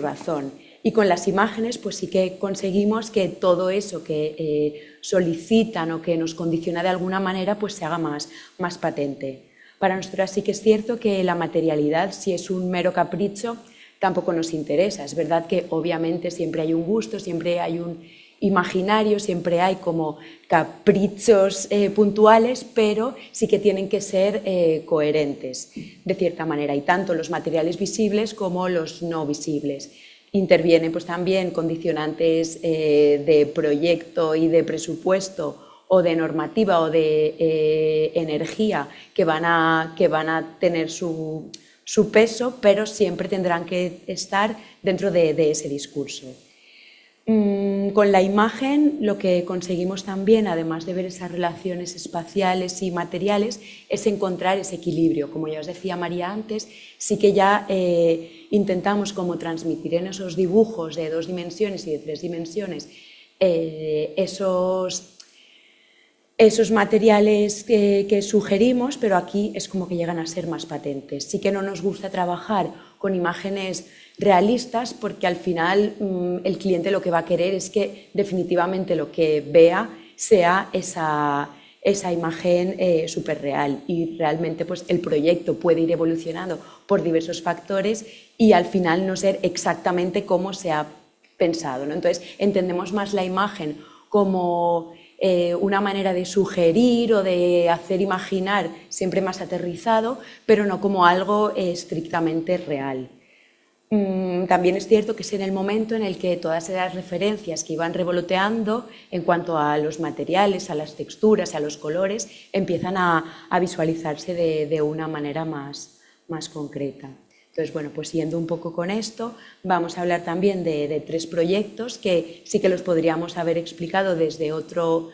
razón. Y con las imágenes pues sí que conseguimos que todo eso que solicitan o que nos condiciona de alguna manera pues se haga más patente. Para nosotras sí que es cierto que la materialidad, si es un mero capricho, tampoco nos interesa. Es verdad que obviamente siempre hay un gusto, siempre hay un imaginario, siempre hay como caprichos puntuales, pero sí que tienen que ser coherentes de cierta manera, y tanto los materiales visibles como los no visibles. Intervienen pues también condicionantes de proyecto y de presupuesto o de normativa o de energía que van a tener su peso, pero siempre tendrán que estar dentro de ese discurso. Con la imagen lo que conseguimos también, además de ver esas relaciones espaciales y materiales, es encontrar ese equilibrio. Como ya os decía María antes, sí que ya intentamos como transmitir en esos dibujos de 2 dimensiones y de 3 dimensiones esos materiales que sugerimos, pero aquí es como que llegan a ser más patentes. Sí que no nos gusta trabajar con imágenes realistas porque al final el cliente lo que va a querer es que definitivamente lo que vea sea esa imagen súper real, y realmente pues, el proyecto puede ir evolucionando por diversos factores y al final no ser exactamente como se ha pensado, ¿no? Entonces entendemos más la imagen como una manera de sugerir o de hacer imaginar siempre más aterrizado, pero no como algo estrictamente real. También es cierto que es en el momento en el que todas esas referencias que iban revoloteando en cuanto a los materiales, a las texturas, a los colores, empiezan a visualizarse de una manera más concreta. Entonces, bueno, pues siguiendo un poco con esto, vamos a hablar también de 3 proyectos que sí que los podríamos haber explicado desde otra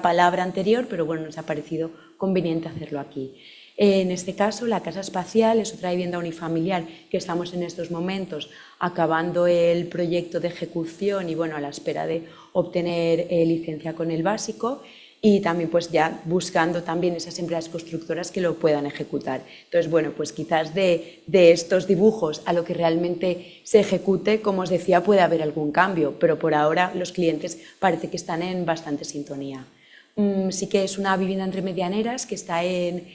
palabra anterior, pero bueno, nos ha parecido conveniente hacerlo aquí. En este caso, la Casa Espacial es otra vivienda unifamiliar que estamos en estos momentos acabando el proyecto de ejecución y bueno, a la espera de obtener licencia con el básico, y también pues ya buscando también esas empresas constructoras que lo puedan ejecutar. Entonces, bueno, pues quizás de estos dibujos a lo que realmente se ejecute, como os decía, puede haber algún cambio, pero por ahora los clientes parece que están en bastante sintonía. Sí que es una vivienda entre medianeras que está en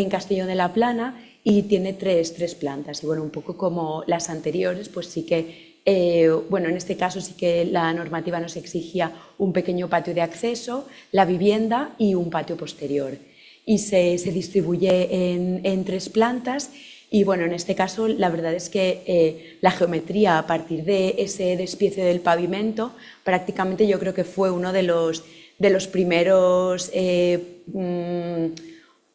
Castellón de la Plana y tiene tres plantas. Y bueno, un poco como las anteriores, pues sí que, bueno, en este caso sí que la normativa nos exigía un pequeño patio de acceso, la vivienda y un patio posterior. Y se distribuye en 3 plantas. Y bueno, en este caso la verdad es que la geometría a partir de ese despiece del pavimento prácticamente yo creo que fue uno de los primeros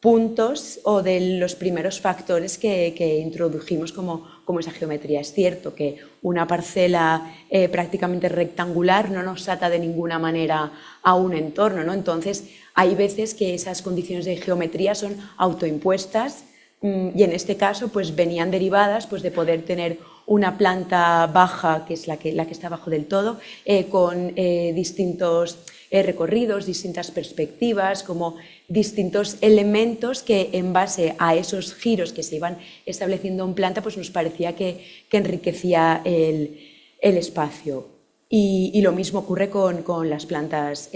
puntos o de los primeros factores que introdujimos como esa geometría. Es cierto que una parcela prácticamente rectangular no nos ata de ninguna manera a un entorno, ¿no? Entonces hay veces que esas condiciones de geometría son autoimpuestas, y en este caso pues venían derivadas pues, de poder tener una planta baja, que es la que está abajo del todo, con distintos recorridos, distintas perspectivas, como distintos elementos que en base a esos giros que se iban estableciendo en planta pues nos parecía que enriquecía el espacio. Y lo mismo ocurre con las plantas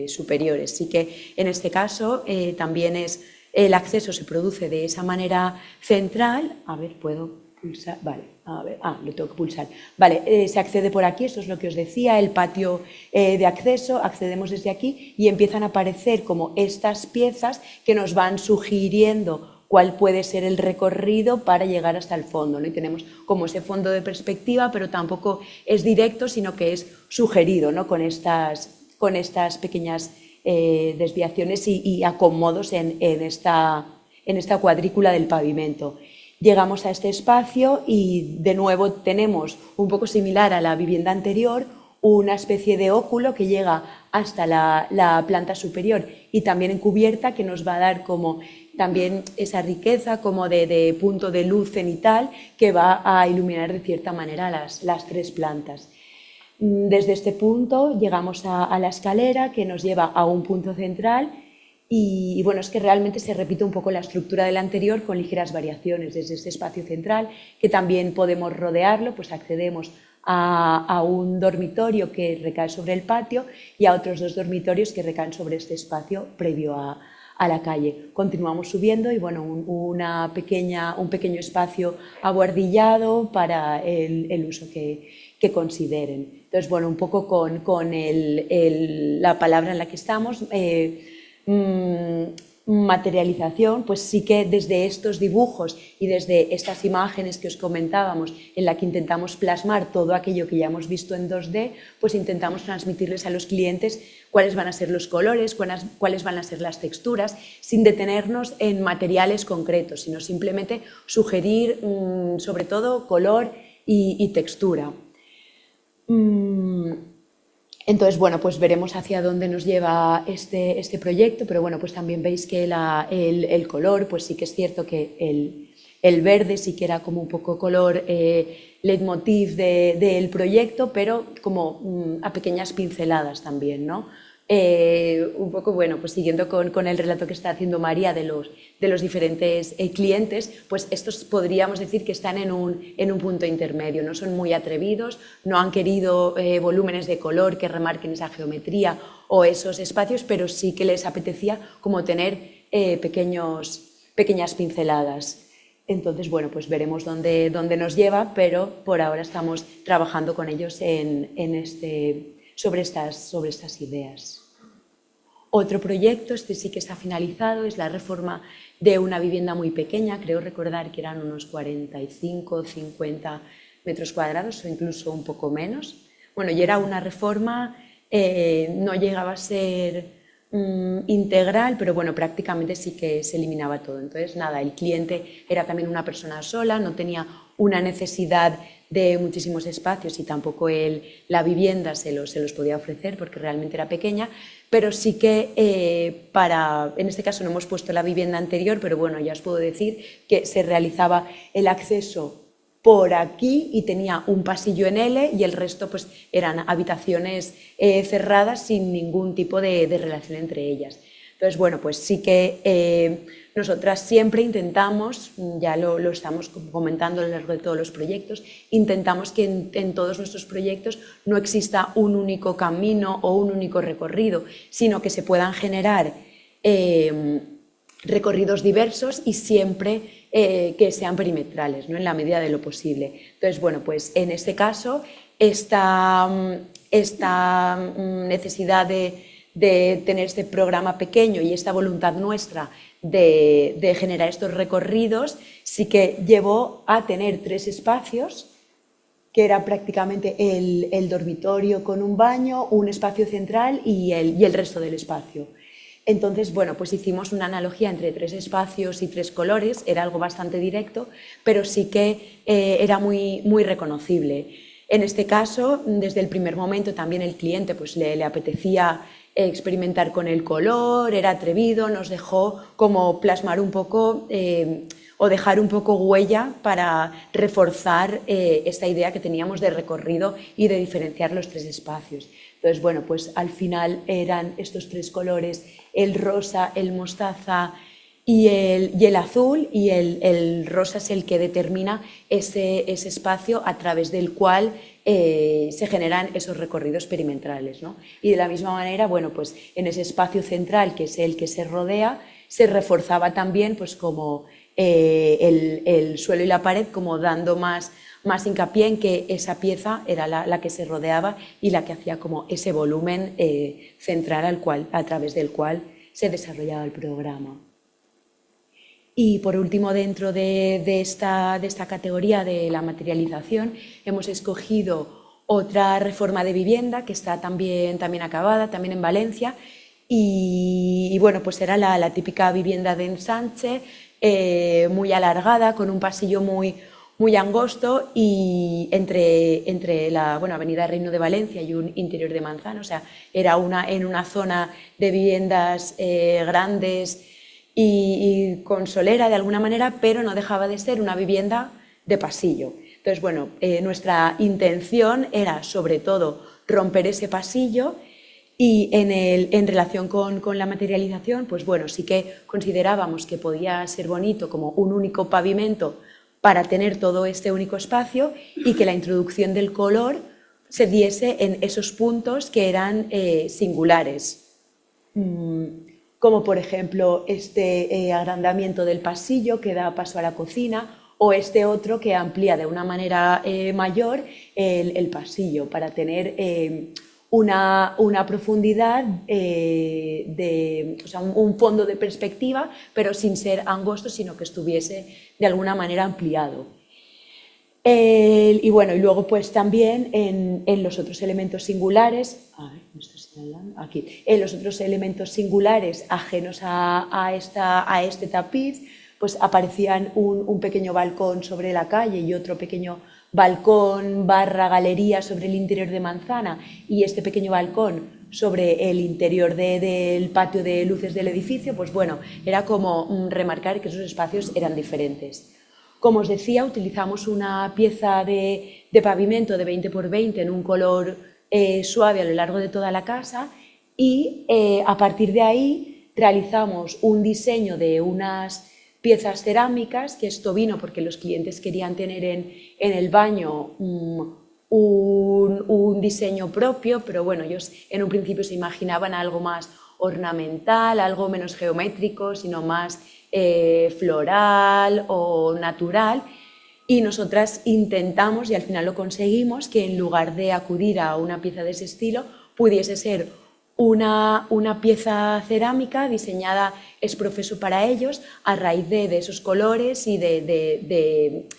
superiores. Sí que en este caso también el acceso se produce de esa manera central. A ver, ¿puedo Pulsar, vale, a ver, lo tengo que pulsar. Vale, se accede por aquí, esto es lo que os decía, el patio de acceso, accedemos desde aquí y empiezan a aparecer como estas piezas que nos van sugiriendo cuál puede ser el recorrido para llegar hasta el fondo, ¿no? Y tenemos como ese fondo de perspectiva, pero tampoco es directo, sino que es sugerido, ¿no? Con estas pequeñas desviaciones y acomodos en esta cuadrícula del pavimento. Llegamos a este espacio y de nuevo tenemos, un poco similar a la vivienda anterior, una especie de óculo que llega hasta la planta superior y también en cubierta, que nos va a dar como también esa riqueza como de punto de luz cenital que va a iluminar de cierta manera las tres plantas. Desde este punto llegamos a la escalera que nos lleva a un punto central y bueno, es que realmente se repite un poco la estructura del anterior con ligeras variaciones. Desde este espacio central, que también podemos rodearlo, pues accedemos a un dormitorio que recae sobre el patio y a otros dos dormitorios que recaen sobre este espacio previo a la calle. Continuamos subiendo y bueno, un pequeño espacio abuhardillado para el uso que consideren. Entonces, bueno, un poco con la palabra en la que estamos, materialización, pues sí que desde estos dibujos y desde estas imágenes que os comentábamos, en la que intentamos plasmar todo aquello que ya hemos visto en 2D, pues intentamos transmitirles a los clientes cuáles van a ser los colores, cuáles van a ser las texturas, sin detenernos en materiales concretos, sino simplemente sugerir sobre todo color y textura. Entonces, bueno, pues veremos hacia dónde nos lleva este proyecto, pero bueno, pues también veis que el color, pues sí que es cierto que el verde sí que era como un poco color leitmotiv del proyecto, pero como a pequeñas pinceladas también, ¿no? Un poco, bueno, pues siguiendo con el relato que está haciendo María de los diferentes clientes, pues estos podríamos decir que están en un punto intermedio, no son muy atrevidos, no han querido volúmenes de color que remarquen esa geometría o esos espacios, pero sí que les apetecía como tener pequeñas pinceladas. Entonces, bueno, pues veremos dónde nos lleva, pero por ahora estamos trabajando con ellos sobre estas ideas. Otro proyecto, este sí que está finalizado, es la reforma de una vivienda muy pequeña, creo recordar que eran unos 45 o 50 metros cuadrados o incluso un poco menos. Bueno, y era una reforma, no llegaba a ser integral, pero bueno, prácticamente sí que se eliminaba todo. Entonces, nada, el cliente era también una persona sola, no tenía una necesidad de muchísimos espacios y tampoco la vivienda se los podía ofrecer porque realmente era pequeña, pero sí que en este caso no hemos puesto la vivienda anterior, pero bueno, ya os puedo decir que se realizaba el acceso por aquí y tenía un pasillo en L y el resto pues eran habitaciones cerradas sin ningún tipo de relación entre ellas. Entonces, bueno, pues sí que nosotras siempre intentamos, ya lo estamos comentando a lo largo de todos los proyectos, intentamos que en todos nuestros proyectos no exista un único camino o un único recorrido, sino que se puedan generar recorridos diversos y siempre que sean perimetrales, ¿no? En la medida de lo posible. Entonces, bueno, pues en este caso, esta necesidad de tener este programa pequeño y esta voluntad nuestra de generar estos recorridos sí que llevó a tener 3 espacios, que era prácticamente el dormitorio con un baño, un espacio central y el resto del espacio. Entonces, bueno, pues hicimos una analogía entre 3 espacios y 3 colores, era algo bastante directo, pero sí que era muy, muy reconocible. En este caso, desde el primer momento también el cliente pues, le apetecía experimentar con el color, era atrevido, nos dejó como plasmar un poco o dejar un poco huella para reforzar esta idea que teníamos de recorrido y de diferenciar los 3 espacios. Entonces, bueno, pues al final eran estos 3 colores, el rosa, el mostaza y el azul, y el rosa es el que determina ese espacio a través del cual se generan esos recorridos perimetrales, ¿no? Y de la misma manera, bueno, pues en ese espacio central, que es el que se rodea, se reforzaba también pues como el suelo y la pared, como dando más hincapié en que esa pieza era la que se rodeaba y la que hacía como ese volumen central a través del cual se desarrollaba el programa. Y por último, dentro de esta categoría de la materialización, hemos escogido otra reforma de vivienda que está también acabada, también en Valencia, y bueno, pues era la típica vivienda de ensanche, muy alargada, con un pasillo muy angosto, y entre la Avenida Reino de Valencia y un interior de Manzano, o sea, era en una zona de viviendas grandes y con solera de alguna manera, pero no dejaba de ser una vivienda de pasillo. Entonces, bueno, nuestra intención era sobre todo romper ese pasillo, y en relación con la materialización, pues bueno, sí que considerábamos que podía ser bonito como un único pavimento para tener todo este único espacio, y que la introducción del color se diese en esos puntos que eran singulares. Como por ejemplo este agrandamiento del pasillo que da paso a la cocina, o este otro que amplía de una manera mayor el pasillo para tener una profundidad, o sea, un fondo de perspectiva, pero sin ser angosto, sino que estuviese de alguna manera ampliado. Y bueno, y luego pues también en los otros elementos singulares, en los otros elementos singulares ajenos a este tapiz, pues aparecían un pequeño balcón sobre la calle y otro pequeño balcón / galería sobre el interior de Manzana, y este pequeño balcón sobre el interior del patio de luces del edificio. Pues bueno, era como remarcar que esos espacios eran diferentes. Como os decía, utilizamos una pieza de pavimento de 20 por 20 en un color suave a lo largo de toda la casa, y a partir de ahí realizamos un diseño de unas piezas cerámicas, que esto vino porque los clientes querían tener en el baño un diseño propio, pero bueno, ellos en un principio se imaginaban algo más ornamental, algo menos geométrico, sino más floral o natural, y nosotras intentamos, y al final lo conseguimos, que en lugar de acudir a una pieza de ese estilo, pudiese ser una pieza cerámica diseñada ex professo para ellos, a raíz de esos colores y de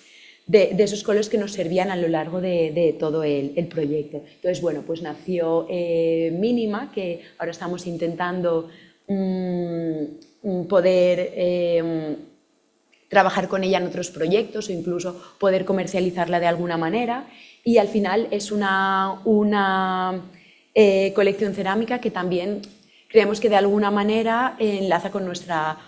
esos colores que nos servían a lo largo de todo el proyecto. Entonces, bueno, pues nació Mínima, que ahora estamos intentando poder trabajar con ella en otros proyectos, o incluso poder comercializarla de alguna manera, y al final es una colección cerámica que también creemos que de alguna manera enlaza con nuestra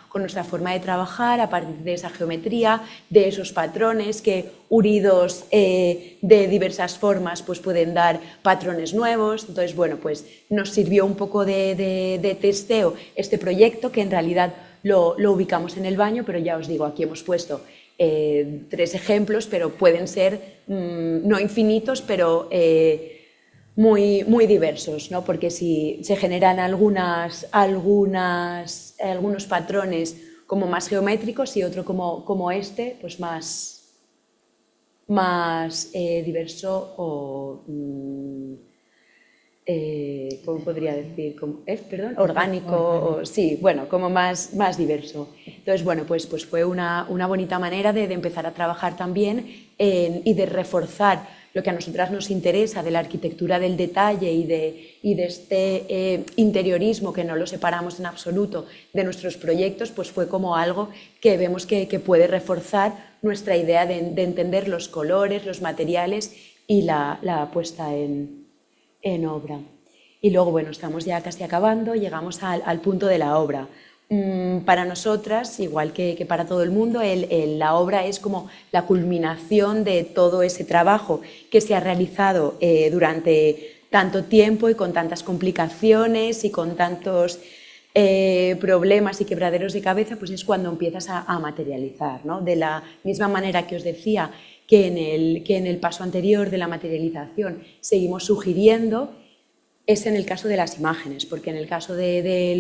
forma de trabajar, a partir de esa geometría, de esos patrones que, unidos de diversas formas, pues pueden dar patrones nuevos. Entonces, bueno, pues nos sirvió un poco de testeo este proyecto, que en realidad lo ubicamos en el baño, pero ya os digo, aquí hemos puesto 3 ejemplos, pero pueden ser no infinitos, pero muy diversos, ¿no? Porque si se generan algunos patrones como más geométricos, y otro como este, pues más diverso, o ¿cómo podría decir? Orgánico, o, sí, bueno, como más diverso. Entonces, bueno, pues fue una bonita manera de empezar a trabajar también y de reforzar lo que a nosotras nos interesa de la arquitectura del detalle y de este interiorismo, que no lo separamos en absoluto de nuestros proyectos. Pues fue como algo que vemos que puede reforzar nuestra idea de entender los colores, los materiales y la puesta en obra. Y luego, bueno, estamos ya casi acabando, llegamos al punto de la obra. Para nosotras, igual que para todo el mundo, la obra es como la culminación de todo ese trabajo que se ha realizado durante tanto tiempo y con tantas complicaciones y con tantos problemas y quebraderos de cabeza. Pues es cuando empiezas a materializar, ¿no? De la misma manera que os decía que en el paso anterior de la materialización seguimos sugiriendo, es en el caso de las imágenes, porque en el caso de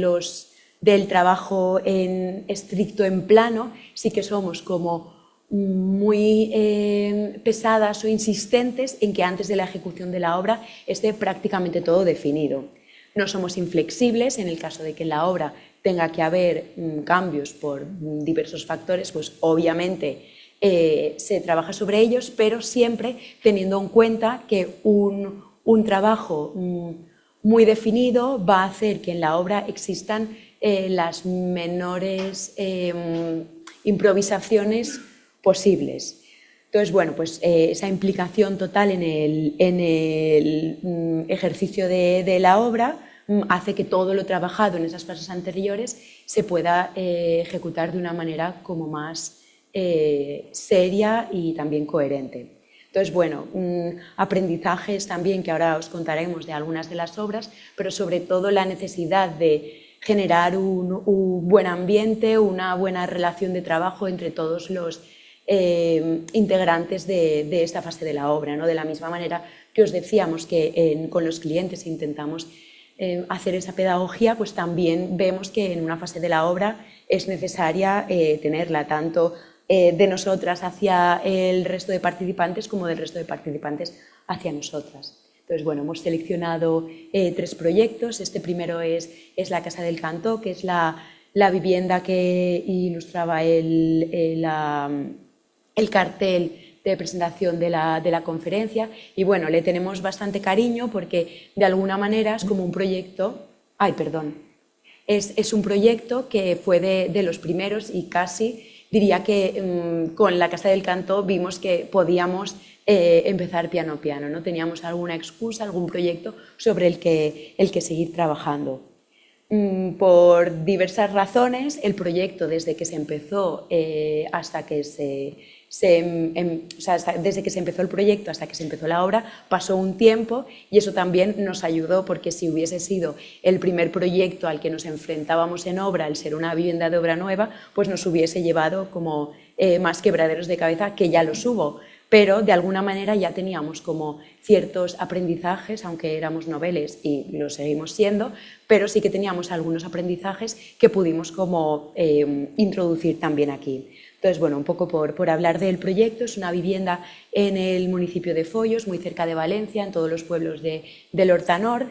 del trabajo estricto en plano, sí que somos como muy pesadas o insistentes en que antes de la ejecución de la obra esté prácticamente todo definido. No somos inflexibles en el caso de que en la obra tenga que haber cambios por diversos factores, pues obviamente se trabaja sobre ellos, pero siempre teniendo en cuenta que un trabajo muy definido va a hacer que en la obra existan las menores improvisaciones posibles. Entonces, bueno, pues esa implicación total en el ejercicio de la obra hace que todo lo trabajado en esas fases anteriores se pueda ejecutar de una manera como más seria y también coherente. Entonces, bueno, aprendizajes también que ahora os contaremos de algunas de las obras, pero sobre todo la necesidad de generar un buen ambiente, una buena relación de trabajo entre todos los integrantes de esta fase de la obra, ¿no? De la misma manera que os decíamos que con los clientes intentamos hacer esa pedagogía, pues también vemos que en una fase de la obra es necesaria tenerla tanto de nosotras hacia el resto de participantes como del resto de participantes hacia nosotras. Entonces, bueno, hemos seleccionado 3 proyectos. Este primero es la Casa del Cantó, que es la vivienda que ilustraba el cartel de presentación de la conferencia, y bueno, le tenemos bastante cariño porque de alguna manera es como un proyecto, es un proyecto que fue de los primeros y casi diría que con la Casa del Cantó vimos que podíamos empezar piano a piano, ¿no? Teníamos alguna excusa, algún proyecto sobre el que seguir trabajando. Por diversas razones, el proyecto desde que se empezó hasta que desde que se empezó el proyecto hasta que se empezó la obra pasó un tiempo, y eso también nos ayudó porque si hubiese sido el primer proyecto al que nos enfrentábamos en obra, al ser una vivienda de obra nueva, pues nos hubiese llevado como más quebraderos de cabeza, que ya los hubo, pero de alguna manera ya teníamos como ciertos aprendizajes, aunque éramos noveles y lo seguimos siendo, pero sí que teníamos algunos aprendizajes que pudimos como introducir también aquí. Entonces, bueno, un poco por hablar del proyecto, es una vivienda en el municipio de Foios, muy cerca de Valencia, en todos los pueblos del Hortanor,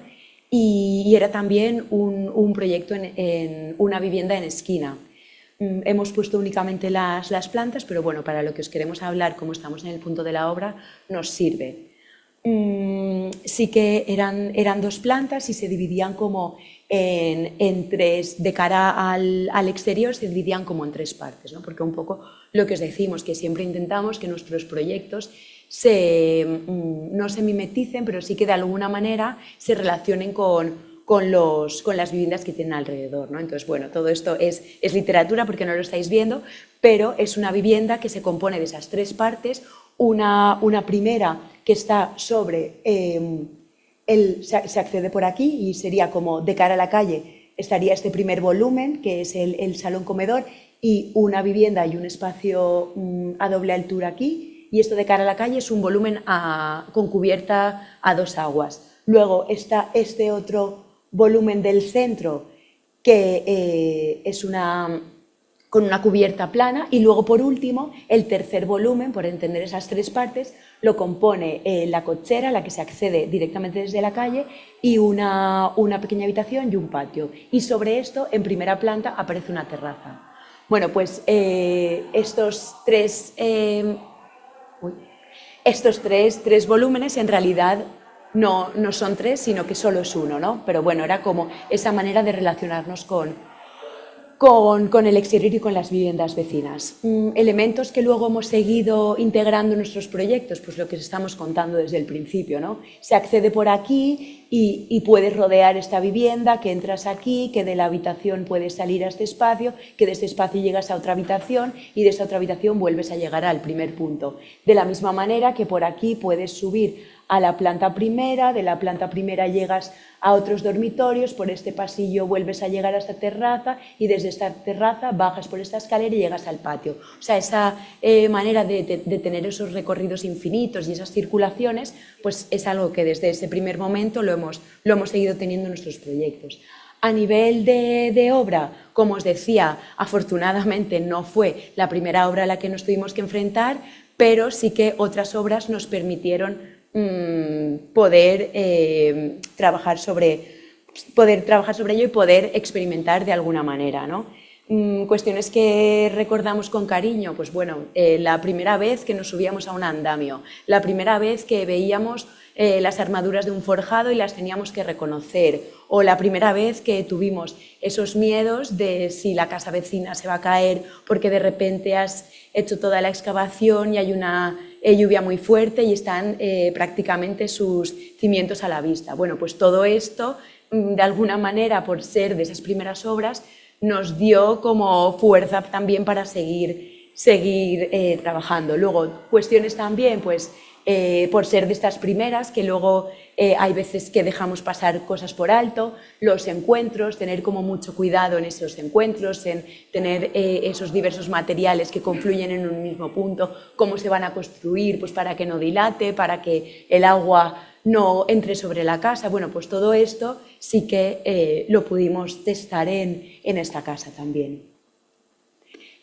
y era también un proyecto en una vivienda en esquina. Hemos puesto únicamente las plantas, pero bueno, para lo que os queremos hablar, como estamos en el punto de la obra, nos sirve. Sí que eran 2 plantas y se dividían como en 3, de cara al exterior se dividían como en 3 partes, ¿no? Porque un poco lo que os decimos, que siempre intentamos que nuestros proyectos no se mimeticen, pero sí que de alguna manera se relacionen con las viviendas que tienen alrededor, ¿no? Entonces, bueno, todo esto es literatura porque no lo estáis viendo, pero es una vivienda que se compone de esas 3 partes, una primera que está sobre, se accede por aquí y sería como de cara a la calle, estaría este primer volumen, que es el salón comedor, y una vivienda y un espacio a doble altura aquí, y esto de cara a la calle es un volumen con cubierta a 2 aguas. Luego está este otro volumen del centro, que es con una cubierta plana, y luego por último el tercer volumen, por entender esas 3 partes, lo compone la cochera a la que se accede directamente desde la calle y una pequeña habitación y un patio, y sobre esto en primera planta aparece una terraza. Bueno, pues estos tres volúmenes en realidad no son 3, sino que solo es 1, ¿no? Pero bueno, era como esa manera de relacionarnos con el exterior y con las viviendas vecinas. Elementos que luego hemos seguido integrando en nuestros proyectos, pues lo que os estamos contando desde el principio, ¿no? Se accede por aquí y puedes rodear esta vivienda, que entras aquí, que de la habitación puedes salir a este espacio, que de este espacio llegas a otra habitación y de esta otra habitación vuelves a llegar al primer punto. De la misma manera que por aquí puedes subir a la planta primera, de la planta primera llegas a otros dormitorios, por este pasillo vuelves a llegar a esta terraza y desde esta terraza bajas por esta escalera y llegas al patio. O sea, esa manera de tener esos recorridos infinitos y esas circulaciones, pues es algo que desde ese primer momento lo hemos seguido teniendo en nuestros proyectos. A nivel de obra, como os decía, afortunadamente no fue la primera obra a la que nos tuvimos que enfrentar, pero sí que otras obras nos permitieron poder trabajar sobre ello y poder experimentar de alguna manera, ¿no? Cuestiones que recordamos con cariño, pues bueno, la primera vez que nos subíamos a un andamio, la primera vez que veíamos las armaduras de un forjado y las teníamos que reconocer, o la primera vez que tuvimos esos miedos de si la casa vecina se va a caer porque de repente has hecho toda la excavación y hay una lluvia muy fuerte y están prácticamente sus cimientos a la vista. Bueno, pues todo esto, de alguna manera, por ser de esas primeras obras, nos dio como fuerza también para seguir trabajando. Luego, cuestiones también, pues, por ser de estas primeras, que luego hay veces que dejamos pasar cosas por alto, los encuentros, tener como mucho cuidado en esos encuentros, en tener esos diversos materiales que confluyen en un mismo punto, cómo se van a construir, pues para que no dilate, para que el agua no entre sobre la casa. Bueno, pues todo esto sí que lo pudimos testar en esta casa también.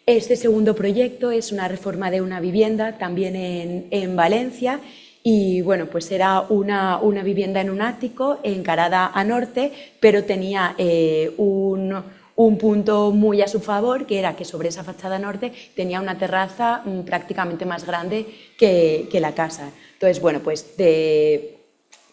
Este segundo proyecto es una reforma de una vivienda también en Valencia y bueno, pues era una vivienda en un ático encarada a norte, pero tenía un punto muy a su favor, que era que sobre esa fachada norte tenía una terraza prácticamente más grande que la casa. Entonces, bueno, pues de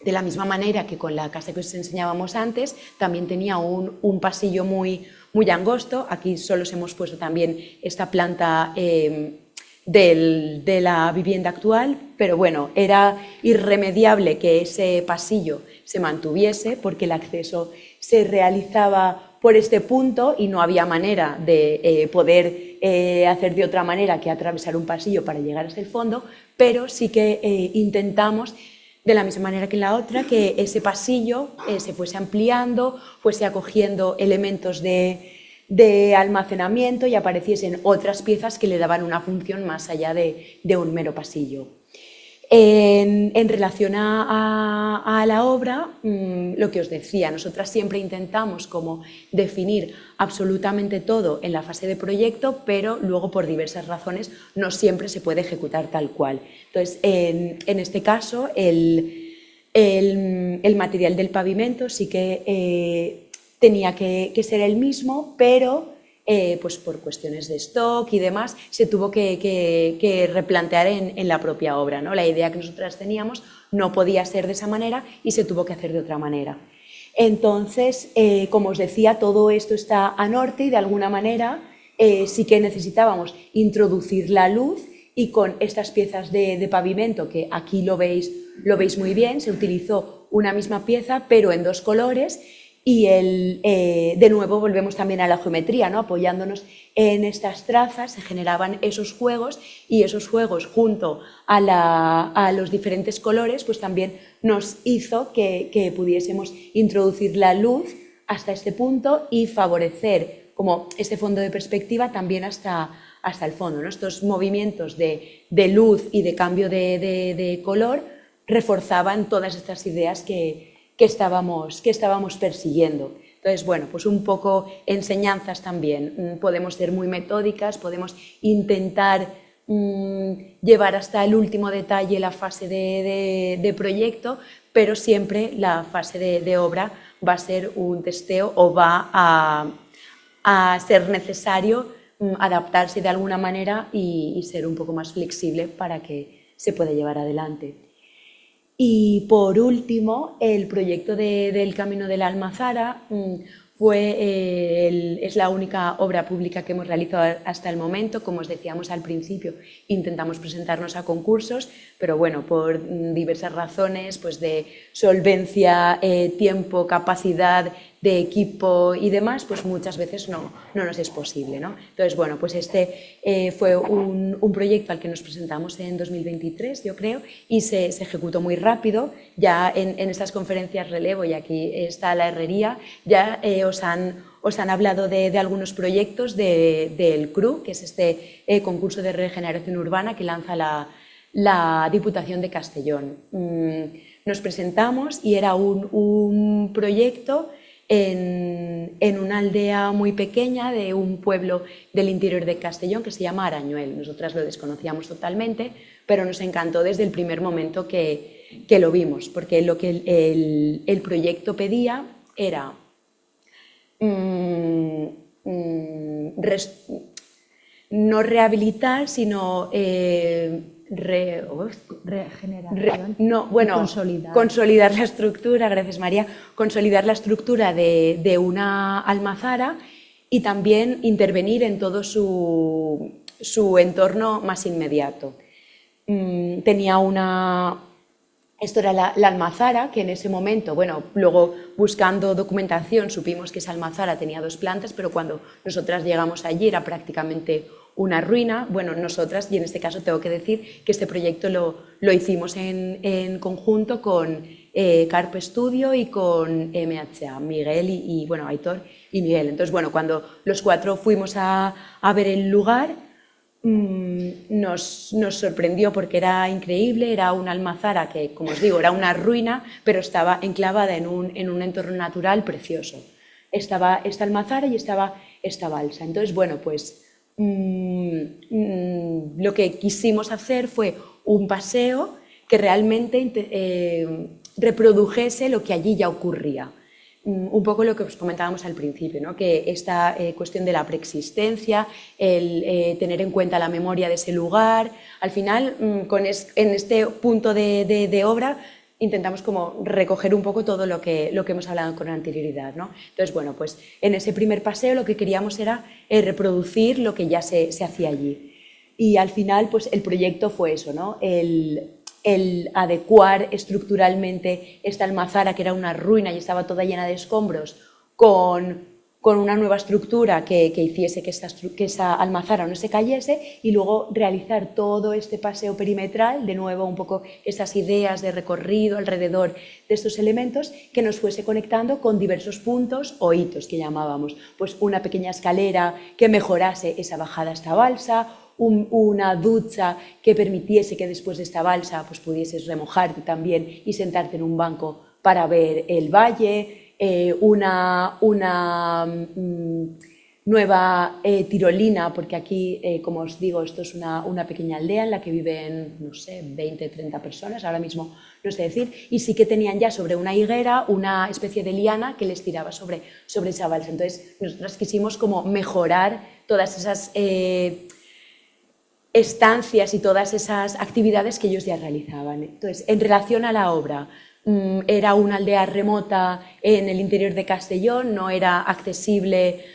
la misma manera que con la casa que os enseñábamos antes, también tenía un pasillo muy angosto. Aquí solo os hemos puesto también esta planta de la vivienda actual, pero bueno, era irremediable que ese pasillo se mantuviese porque el acceso se realizaba por este punto y no había manera de poder hacer de otra manera que atravesar un pasillo para llegar hasta el fondo, pero sí que intentamos, de la misma manera que en la otra, que ese pasillo se fuese ampliando, fuese acogiendo elementos de almacenamiento y apareciesen otras piezas que le daban una función más allá de un mero pasillo. En relación a la obra, lo que os decía, nosotras siempre intentamos como definir absolutamente todo en la fase de proyecto, pero luego por diversas razones no siempre se puede ejecutar tal cual. Entonces, en este caso, el material del pavimento sí que tenía que ser el mismo, pero pues por cuestiones de stock y demás, se tuvo que replantear en la propia obra, ¿no? La idea que nosotras teníamos no podía ser de esa manera y se tuvo que hacer de otra manera. Entonces, como os decía, todo esto está a norte y de alguna manera sí que necesitábamos introducir la luz, y con estas piezas de pavimento, que aquí lo veis muy bien, se utilizó una misma pieza pero en dos colores. Y de nuevo volvemos también a la geometría, ¿no? Apoyándonos en estas trazas se generaban esos juegos, y esos juegos junto a los diferentes colores pues también nos hizo que pudiésemos introducir la luz hasta este punto y favorecer como este fondo de perspectiva también hasta el fondo, ¿no? Estos movimientos de luz y de cambio de color reforzaban todas estas ideas que estábamos persiguiendo. Entonces, bueno, pues un poco enseñanzas también. Podemos ser muy metódicas, podemos intentar llevar hasta el último detalle la fase de proyecto, pero siempre la fase de obra va a ser un testeo o va a ser necesario adaptarse de alguna manera y ser un poco más flexible para que se pueda llevar adelante. Y por último, el proyecto del Camino de la Almazara es la única obra pública que hemos realizado hasta el momento. Como os decíamos al principio, intentamos presentarnos a concursos, pero bueno, por diversas razones, pues de solvencia, tiempo, capacidad de equipo y demás, pues muchas veces no nos es posible, ¿no? Entonces, bueno, pues este fue un proyecto al que nos presentamos en 2023, yo creo, y se ejecutó muy rápido. Ya en estas conferencias relevo, y aquí está la herrería, ya os han hablado de algunos proyectos del CRU, que es este concurso de regeneración urbana que lanza la Diputación de Castellón. Nos presentamos y era un proyecto en una aldea muy pequeña de un pueblo del interior de Castellón que se llama Arañuel. Nosotras lo desconocíamos totalmente, pero nos encantó desde el primer momento que lo vimos, porque lo que el proyecto pedía era no rehabilitar, sino regeneración consolidar la estructura, gracias María, consolidar la estructura de una almazara y también intervenir en todo su entorno más inmediato. Tenía esto era la almazara, que en ese momento, bueno, luego buscando documentación supimos que esa almazara tenía 2 plantas, pero cuando nosotras llegamos allí era prácticamente una ruina. Bueno, nosotras, y en este caso tengo que decir que este proyecto lo hicimos en conjunto con Carpe Studio y con MHA, Miguel y bueno, Aitor y Miguel. Entonces, bueno, cuando los 4 fuimos a ver el lugar, nos sorprendió porque era increíble, era una almazara que, como os digo, era una ruina, pero estaba enclavada en un entorno natural precioso. Estaba esta almazara y estaba esta balsa. Entonces, bueno, pues lo que quisimos hacer fue un paseo que realmente reprodujese lo que allí ya ocurría. Un poco lo que os comentábamos al principio, ¿no? Que esta cuestión de la preexistencia, el tener en cuenta la memoria de ese lugar, al final en este punto de obra intentamos como recoger un poco todo lo que hemos hablado con anterioridad, ¿no? Entonces, bueno, pues en ese primer paseo lo que queríamos era reproducir lo que ya se hacía allí. Y al final, pues el proyecto fue eso, ¿no? El adecuar estructuralmente esta almazara, que era una ruina y estaba toda llena de escombros, con una nueva estructura que hiciese que esa almazara no se cayese, y luego realizar todo este paseo perimetral, de nuevo un poco esas ideas de recorrido alrededor de estos elementos, que nos fuese conectando con diversos puntos o hitos que llamábamos, pues una pequeña escalera que mejorase esa bajada a esta balsa, una ducha que permitiese que después de esta balsa pues pudieses remojarte también y sentarte en un banco para ver el valle, una nueva tirolina, porque aquí, como os digo, esto es una pequeña aldea en la que viven, no sé, 20, 30 personas, ahora mismo no sé decir, y sí que tenían ya sobre una higuera una especie de liana que les tiraba sobre esa balsa. Entonces, nosotros quisimos como mejorar todas esas estancias y todas esas actividades que ellos ya realizaban. Entonces, en relación a la obra, era una aldea remota en el interior de Castellón, no era accesible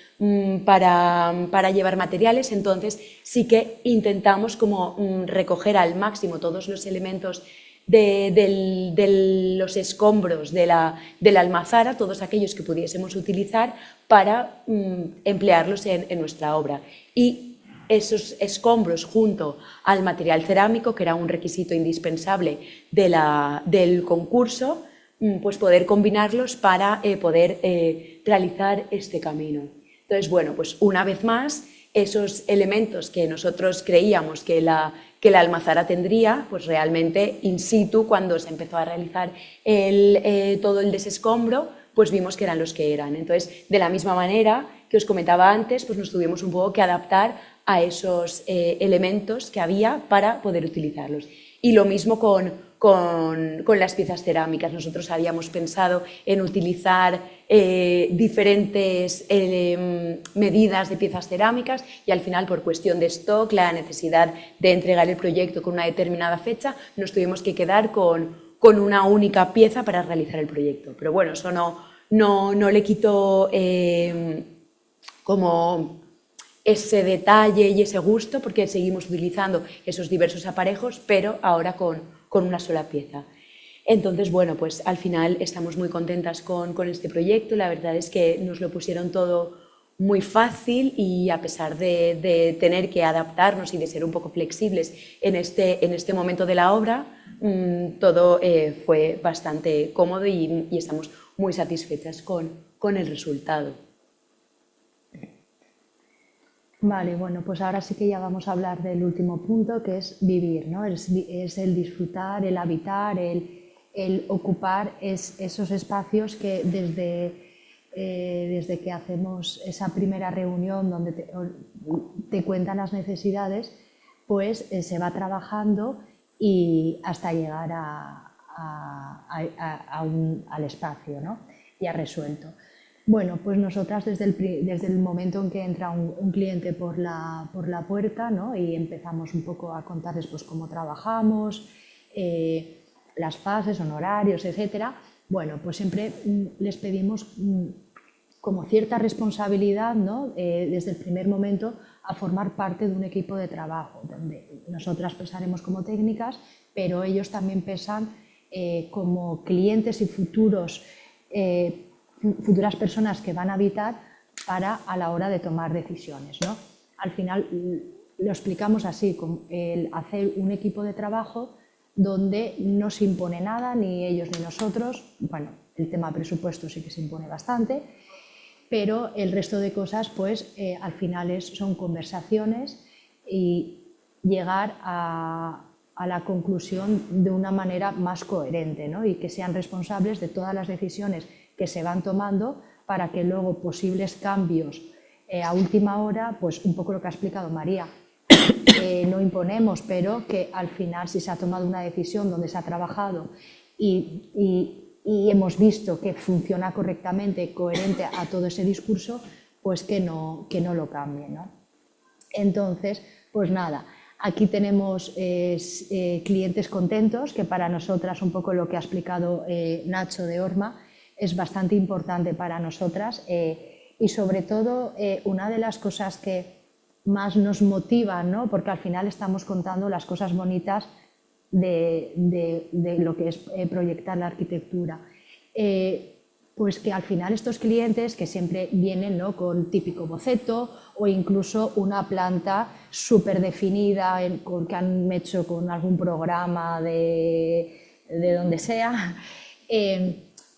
para llevar materiales, entonces sí que intentamos como recoger al máximo todos los elementos de los escombros de la almazara, todos aquellos que pudiésemos utilizar para emplearlos en nuestra obra. Y esos escombros junto al material cerámico, que era un requisito indispensable del concurso, pues poder combinarlos para poder realizar este camino. Entonces, bueno, pues una vez más, esos elementos que nosotros creíamos que la almazara tendría, pues realmente in situ, cuando se empezó a realizar todo el desescombro, pues vimos que eran los que eran. Entonces, de la misma manera que os comentaba antes, pues nos tuvimos un poco que adaptar a esos elementos que había para poder utilizarlos. Y lo mismo con las piezas cerámicas. Nosotros habíamos pensado en utilizar diferentes medidas de piezas cerámicas y al final, por cuestión de stock, la necesidad de entregar el proyecto con una determinada fecha, nos tuvimos que quedar con una única pieza para realizar el proyecto. Pero bueno, eso no le quitó como ese detalle y ese gusto, porque seguimos utilizando esos diversos aparejos, pero ahora con una sola pieza. Entonces, bueno, pues al final estamos muy contentas con este proyecto. La verdad es que nos lo pusieron todo muy fácil y a pesar de tener que adaptarnos y de ser un poco flexibles en este momento de la obra, todo fue bastante cómodo y estamos muy satisfechas con el resultado. Vale, bueno, pues ahora sí que ya vamos a hablar del último punto, que es vivir, ¿no? Es el disfrutar, el habitar, el ocupar esos espacios que desde desde que hacemos esa primera reunión donde te cuentan las necesidades, pues se va trabajando y hasta llegar al espacio, ¿no? Ya resuelto. Bueno, pues nosotras desde el momento en que entra un cliente por la puerta, ¿no? Y empezamos un poco a contarles pues, cómo trabajamos, las fases, honorarios, etcétera. Bueno, pues siempre les pedimos como cierta responsabilidad, ¿no? Desde el primer momento a formar parte de un equipo de trabajo, donde nosotras pesaremos como técnicas, pero ellos también pesan como clientes y futuras personas que van a habitar a la hora de tomar decisiones, ¿no? Al final lo explicamos así, como el hacer un equipo de trabajo donde no se impone nada, ni ellos ni nosotros. Bueno, el tema presupuesto sí que se impone bastante, pero el resto de cosas, pues al final son conversaciones y llegar a la conclusión de una manera más coherente, ¿no? Y que sean responsables de todas las decisiones que se van tomando para que luego posibles cambios a última hora, pues un poco lo que ha explicado María, no imponemos, pero que al final si se ha tomado una decisión donde se ha trabajado y hemos visto que funciona correctamente, coherente a todo ese discurso, pues que no lo cambie, ¿no? Entonces, pues nada, aquí tenemos clientes contentos, que para nosotras, un poco lo que ha explicado Nacho de Orma, es bastante importante para nosotras y sobre todo una de las cosas que más nos motivan, ¿no? Porque al final estamos contando las cosas bonitas de lo que es proyectar la arquitectura. Pues que al final estos clientes que siempre vienen, ¿no? Con típico boceto o incluso una planta súper definida que han hecho con algún programa de donde sea,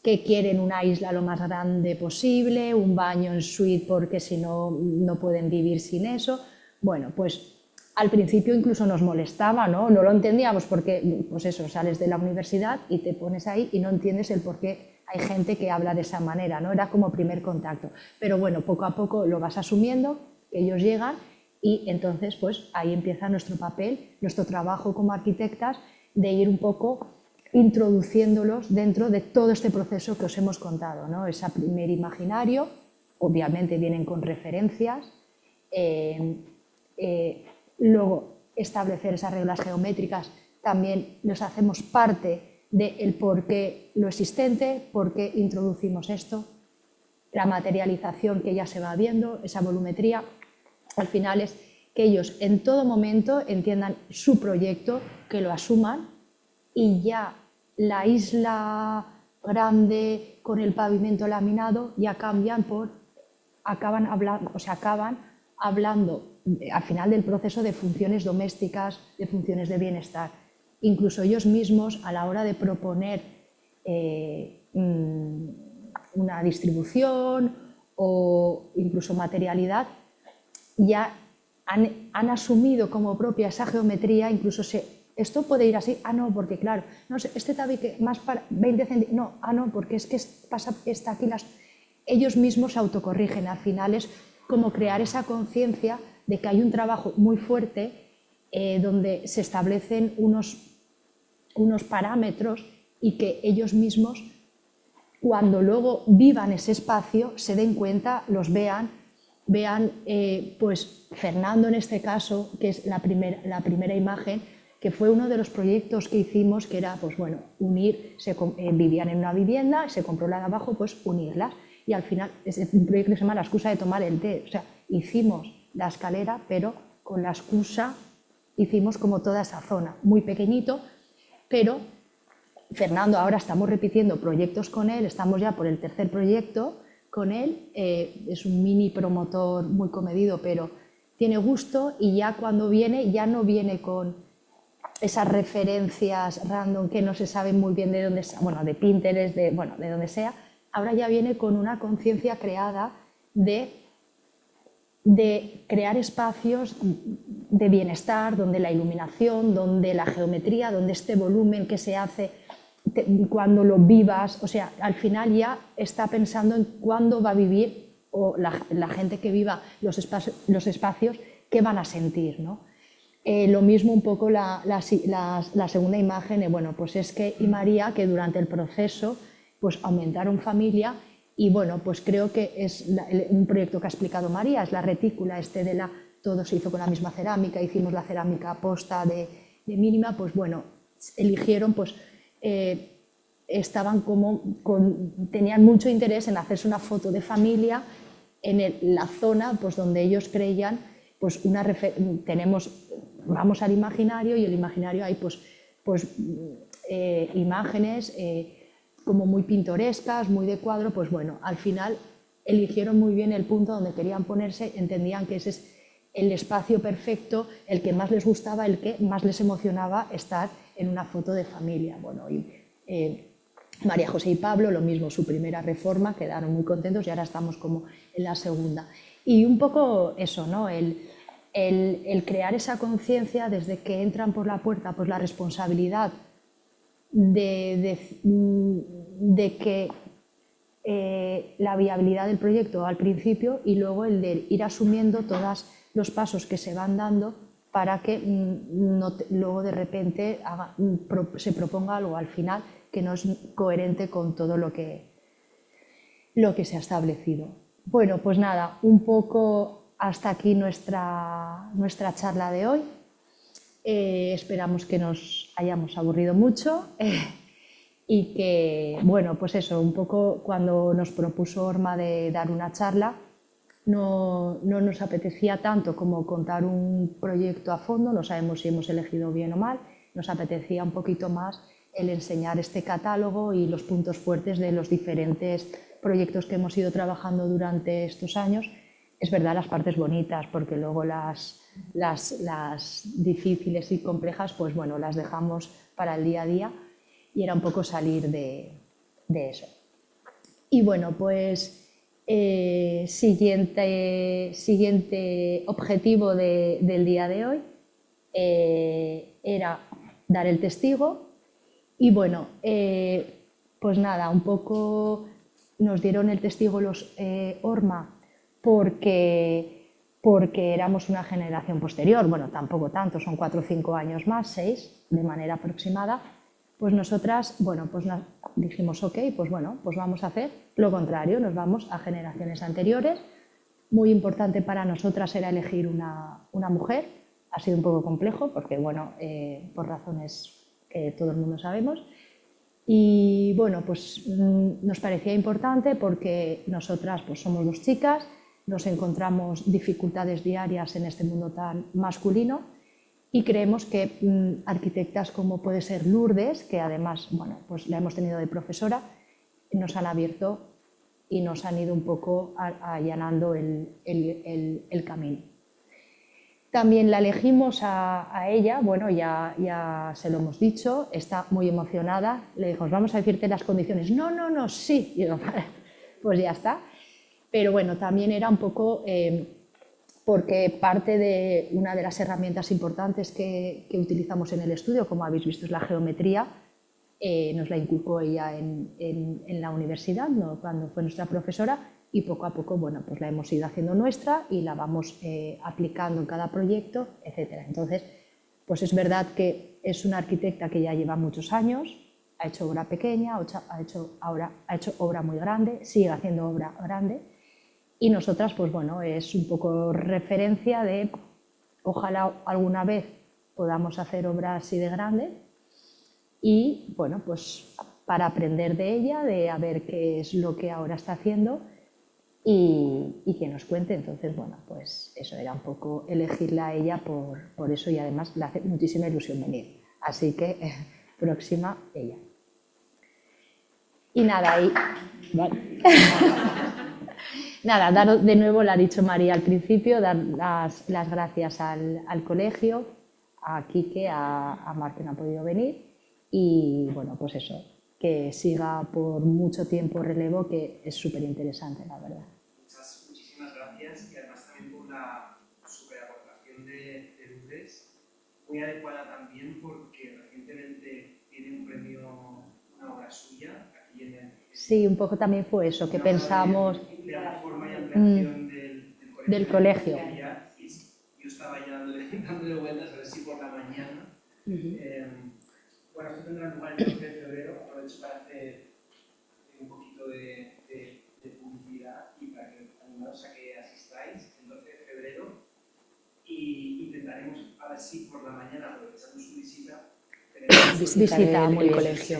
que quieren una isla lo más grande posible, un baño en suite porque si no, no pueden vivir sin eso. Bueno, pues al principio incluso nos molestaba, ¿no? No lo entendíamos porque, pues eso, sales de la universidad y te pones ahí y no entiendes el por qué hay gente que habla de esa manera, ¿no? Era como primer contacto. Pero bueno, poco a poco lo vas asumiendo, ellos llegan y entonces pues ahí empieza nuestro papel, nuestro trabajo como arquitectas de ir un poco introduciéndolos dentro de todo este proceso que os hemos contado, ¿no? Ese primer imaginario, obviamente vienen con referencias, luego establecer esas reglas geométricas, también los hacemos parte del por qué lo existente, por qué introducimos esto, la materialización que ya se va viendo, esa volumetría, al final es que ellos en todo momento entiendan su proyecto, que lo asuman y ya la isla grande con el pavimento laminado ya cambian acaban hablando al final del proceso de funciones domésticas, de funciones de bienestar. Incluso ellos mismos a la hora de proponer una distribución o incluso materialidad ya han asumido como propia esa geometría, incluso esto puede ir así, no, porque claro, no sé, este tabique más para 20 centímetros, no, porque es que está aquí, ellos mismos se autocorrigen, al final es como crear esa conciencia de que hay un trabajo muy fuerte donde se establecen unos parámetros y que ellos mismos, cuando luego vivan ese espacio, se den cuenta, los vean, pues Fernando en este caso, que es la primera imagen, que fue uno de los proyectos que hicimos, que era, pues bueno, unir, vivían en una vivienda, se compró la de abajo, pues unirlas. Y al final es un proyecto que se llama La excusa de tomar el té. O sea, hicimos la escalera, pero con la excusa hicimos como toda esa zona, muy pequeñito, pero Fernando, ahora estamos repitiendo proyectos con él, estamos ya por el tercer proyecto con él, es un mini promotor muy comedido, pero tiene gusto y ya cuando viene, ya no viene con esas referencias random que no se sabe muy bien de dónde, bueno, de Pinterest, de donde sea, ahora ya viene con una conciencia creada de crear espacios de bienestar, donde la iluminación, donde la geometría, donde este volumen que se hace cuando lo vivas, o sea, al final ya está pensando en cuándo va a vivir o la gente que viva los espacios, qué van a sentir, ¿no? Lo mismo un poco la segunda imagen, bueno, pues es que y María, que durante el proceso pues aumentaron familia y bueno, pues creo que es un proyecto que ha explicado María, es la retícula todo se hizo con la misma cerámica, hicimos la cerámica posta de mínima, pues bueno, eligieron, pues tenían mucho interés en hacerse una foto de familia en la zona pues donde ellos creían, pues vamos al imaginario y el imaginario hay imágenes como muy pintorescas, muy de cuadro, pues bueno, al final eligieron muy bien el punto donde querían ponerse, entendían que ese es el espacio perfecto, el que más les gustaba, el que más les emocionaba estar en una foto de familia. Bueno, María José y Pablo, lo mismo, su primera reforma, quedaron muy contentos y ahora estamos como en la segunda. Y un poco eso, ¿no? El crear esa conciencia desde que entran por la puerta, pues la responsabilidad de que la viabilidad del proyecto al principio y luego el de ir asumiendo todos los pasos que se van dando para que luego de repente se proponga algo al final que no es coherente con todo lo que se ha establecido. Bueno, pues nada, un poco hasta aquí nuestra charla de hoy. Esperamos que nos hayamos aburrido mucho y que, bueno, pues eso, un poco cuando nos propuso Orma de dar una charla, no nos apetecía tanto como contar un proyecto a fondo, no sabemos si hemos elegido bien o mal, nos apetecía un poquito más el enseñar este catálogo y los puntos fuertes de los diferentes proyectos que hemos ido trabajando durante estos años. Es verdad, las partes bonitas, porque luego las difíciles y complejas, pues bueno, las dejamos para el día a día y era un poco salir de eso. Y bueno, pues siguiente objetivo del día de hoy era dar el testigo y bueno, pues nada, un poco nos dieron el testigo los Orma porque éramos una generación posterior, bueno, tampoco tanto, son 4 o 5 años más, 6 de manera aproximada, pues nosotras, bueno, pues dijimos, ok, pues bueno, pues vamos a hacer lo contrario, nos vamos a generaciones anteriores. Muy importante para nosotras era elegir una mujer, ha sido un poco complejo porque, bueno, por razones que todo el mundo sabemos. Y bueno, pues nos parecía importante porque nosotras pues somos 2 chicas, nos encontramos dificultades diarias en este mundo tan masculino y creemos que arquitectas como puede ser Lourdes, que además, bueno, pues la hemos tenido de profesora, nos han abierto y nos han ido un poco allanando el camino. También la elegimos a ella, bueno, ya se lo hemos dicho, está muy emocionada, le dijimos, vamos a decirte las condiciones, no, sí, y digo, pues ya está. Pero bueno, también era un poco porque parte de una de las herramientas importantes que utilizamos en el estudio, como habéis visto, es la geometría, nos la inculcó ella en la universidad, ¿no? Cuando fue nuestra profesora, y poco a poco, bueno, pues la hemos ido haciendo nuestra y la vamos aplicando en cada proyecto, etc. Entonces, pues es verdad que es una arquitecta que ya lleva muchos años, ha hecho obra pequeña, ha hecho obra muy grande, sigue haciendo obra grande y nosotras, pues bueno, es un poco referencia de ojalá alguna vez podamos hacer obras así de grande y, bueno, pues para aprender de ella, de a ver qué es lo que ahora está haciendo y que nos cuente. Entonces, bueno, pues eso era un poco elegirla a ella por eso y además le hace muchísima ilusión venir. Así que próxima ella. Y nada, vale. Nada, dar de nuevo, lo ha dicho María al principio, dar las gracias al colegio, a Quique, a Mar que no ha podido venir y bueno, pues eso, que siga por mucho tiempo relevo, que es súper interesante, la verdad. Muchísimas gracias y además también por la súper aportación de Lourdes, muy adecuada también porque recientemente tiene un premio una obra suya aquí en el... Sí, un poco también fue eso, que una obra pensamos de reforma y ampliación del colegio. Y yo estaba ya dándole vueltas a ver si por la mañana. Bueno, esto tendrá lugar el 12 de febrero. Aprovecho para hacer un poquito de publicidad y para que animaros a que asistáis el 12 de febrero. Y intentaremos, a ver si por la mañana, aprovechando su visita, Visitar el colegio.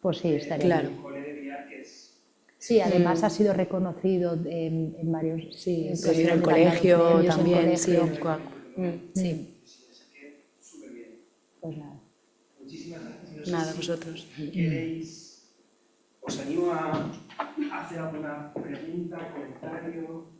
Pues sí, estaría Claro. bien. el cole de Viar, que es... Sí, además ha sido reconocido en varios... Sí, en premio en el ocasiones, colegio ganado premios en también, sí, colegio. en Cuac. Sí, Sí, así que súper bien. Pues nada. Muchísimas gracias. No sé nada, si vosotros. queréis, os animo a hacer alguna pregunta, comentario.